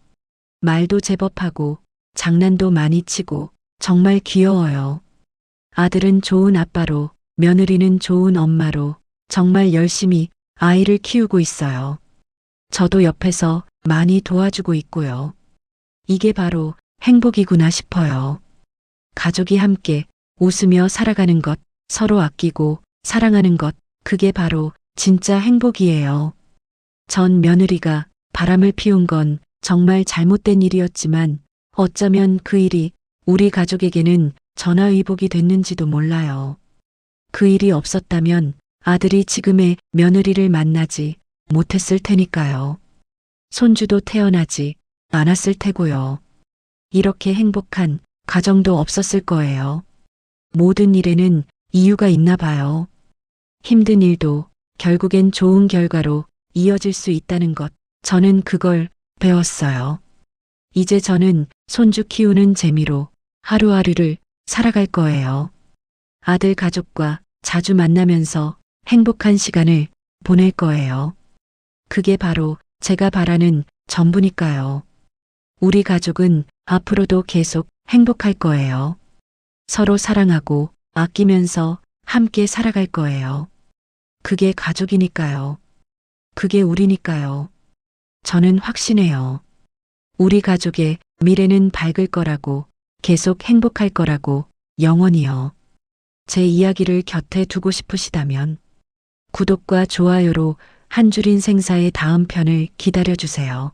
말도 제법 하고 장난도 많이 치고 정말 귀여워요. 아들은 좋은 아빠로, 며느리는 좋은 엄마로 정말 열심히 아이를 키우고 있어요. 저도 옆에서 많이 도와주고 있고요. 이게 바로 행복이구나 싶어요. 가족이 함께 웃으며 살아가는 것, 서로 아끼고 사랑하는 것, 그게 바로 진짜 행복이에요. 전 며느리가 바람을 피운 건 정말 잘못된 일이었지만 어쩌면 그 일이 우리 가족에게는 전화위복이 됐는지도 몰라요. 그 일이 없었다면 아들이 지금의 며느리를 만나지 못했을 테니까요. 손주도 태어나지 않았을 테고요. 이렇게 행복한 가정도 없었을 거예요. 모든 일에는 이유가 있나 봐요. 힘든 일도 결국엔 좋은 결과로 이어질 수 있다는 것, 저는 그걸 배웠어요. 이제 저는 손주 키우는 재미로 하루하루를 살아갈 거예요. 아들 가족과 자주 만나면서 행복한 시간을 보낼 거예요. 그게 바로 제가 바라는 전부니까요. 우리 가족은 앞으로도 계속 행복할 거예요. 서로 사랑하고 아끼면서 함께 살아갈 거예요. 그게 가족이니까요. 그게 우리니까요. 저는 확신해요. 우리 가족의 미래는 밝을 거라고, 계속 행복할 거라고, 영원히요. 제 이야기를 곁에 두고 싶으시다면 구독과 좋아요로 한 줄 인생사의 다음 편을 기다려주세요.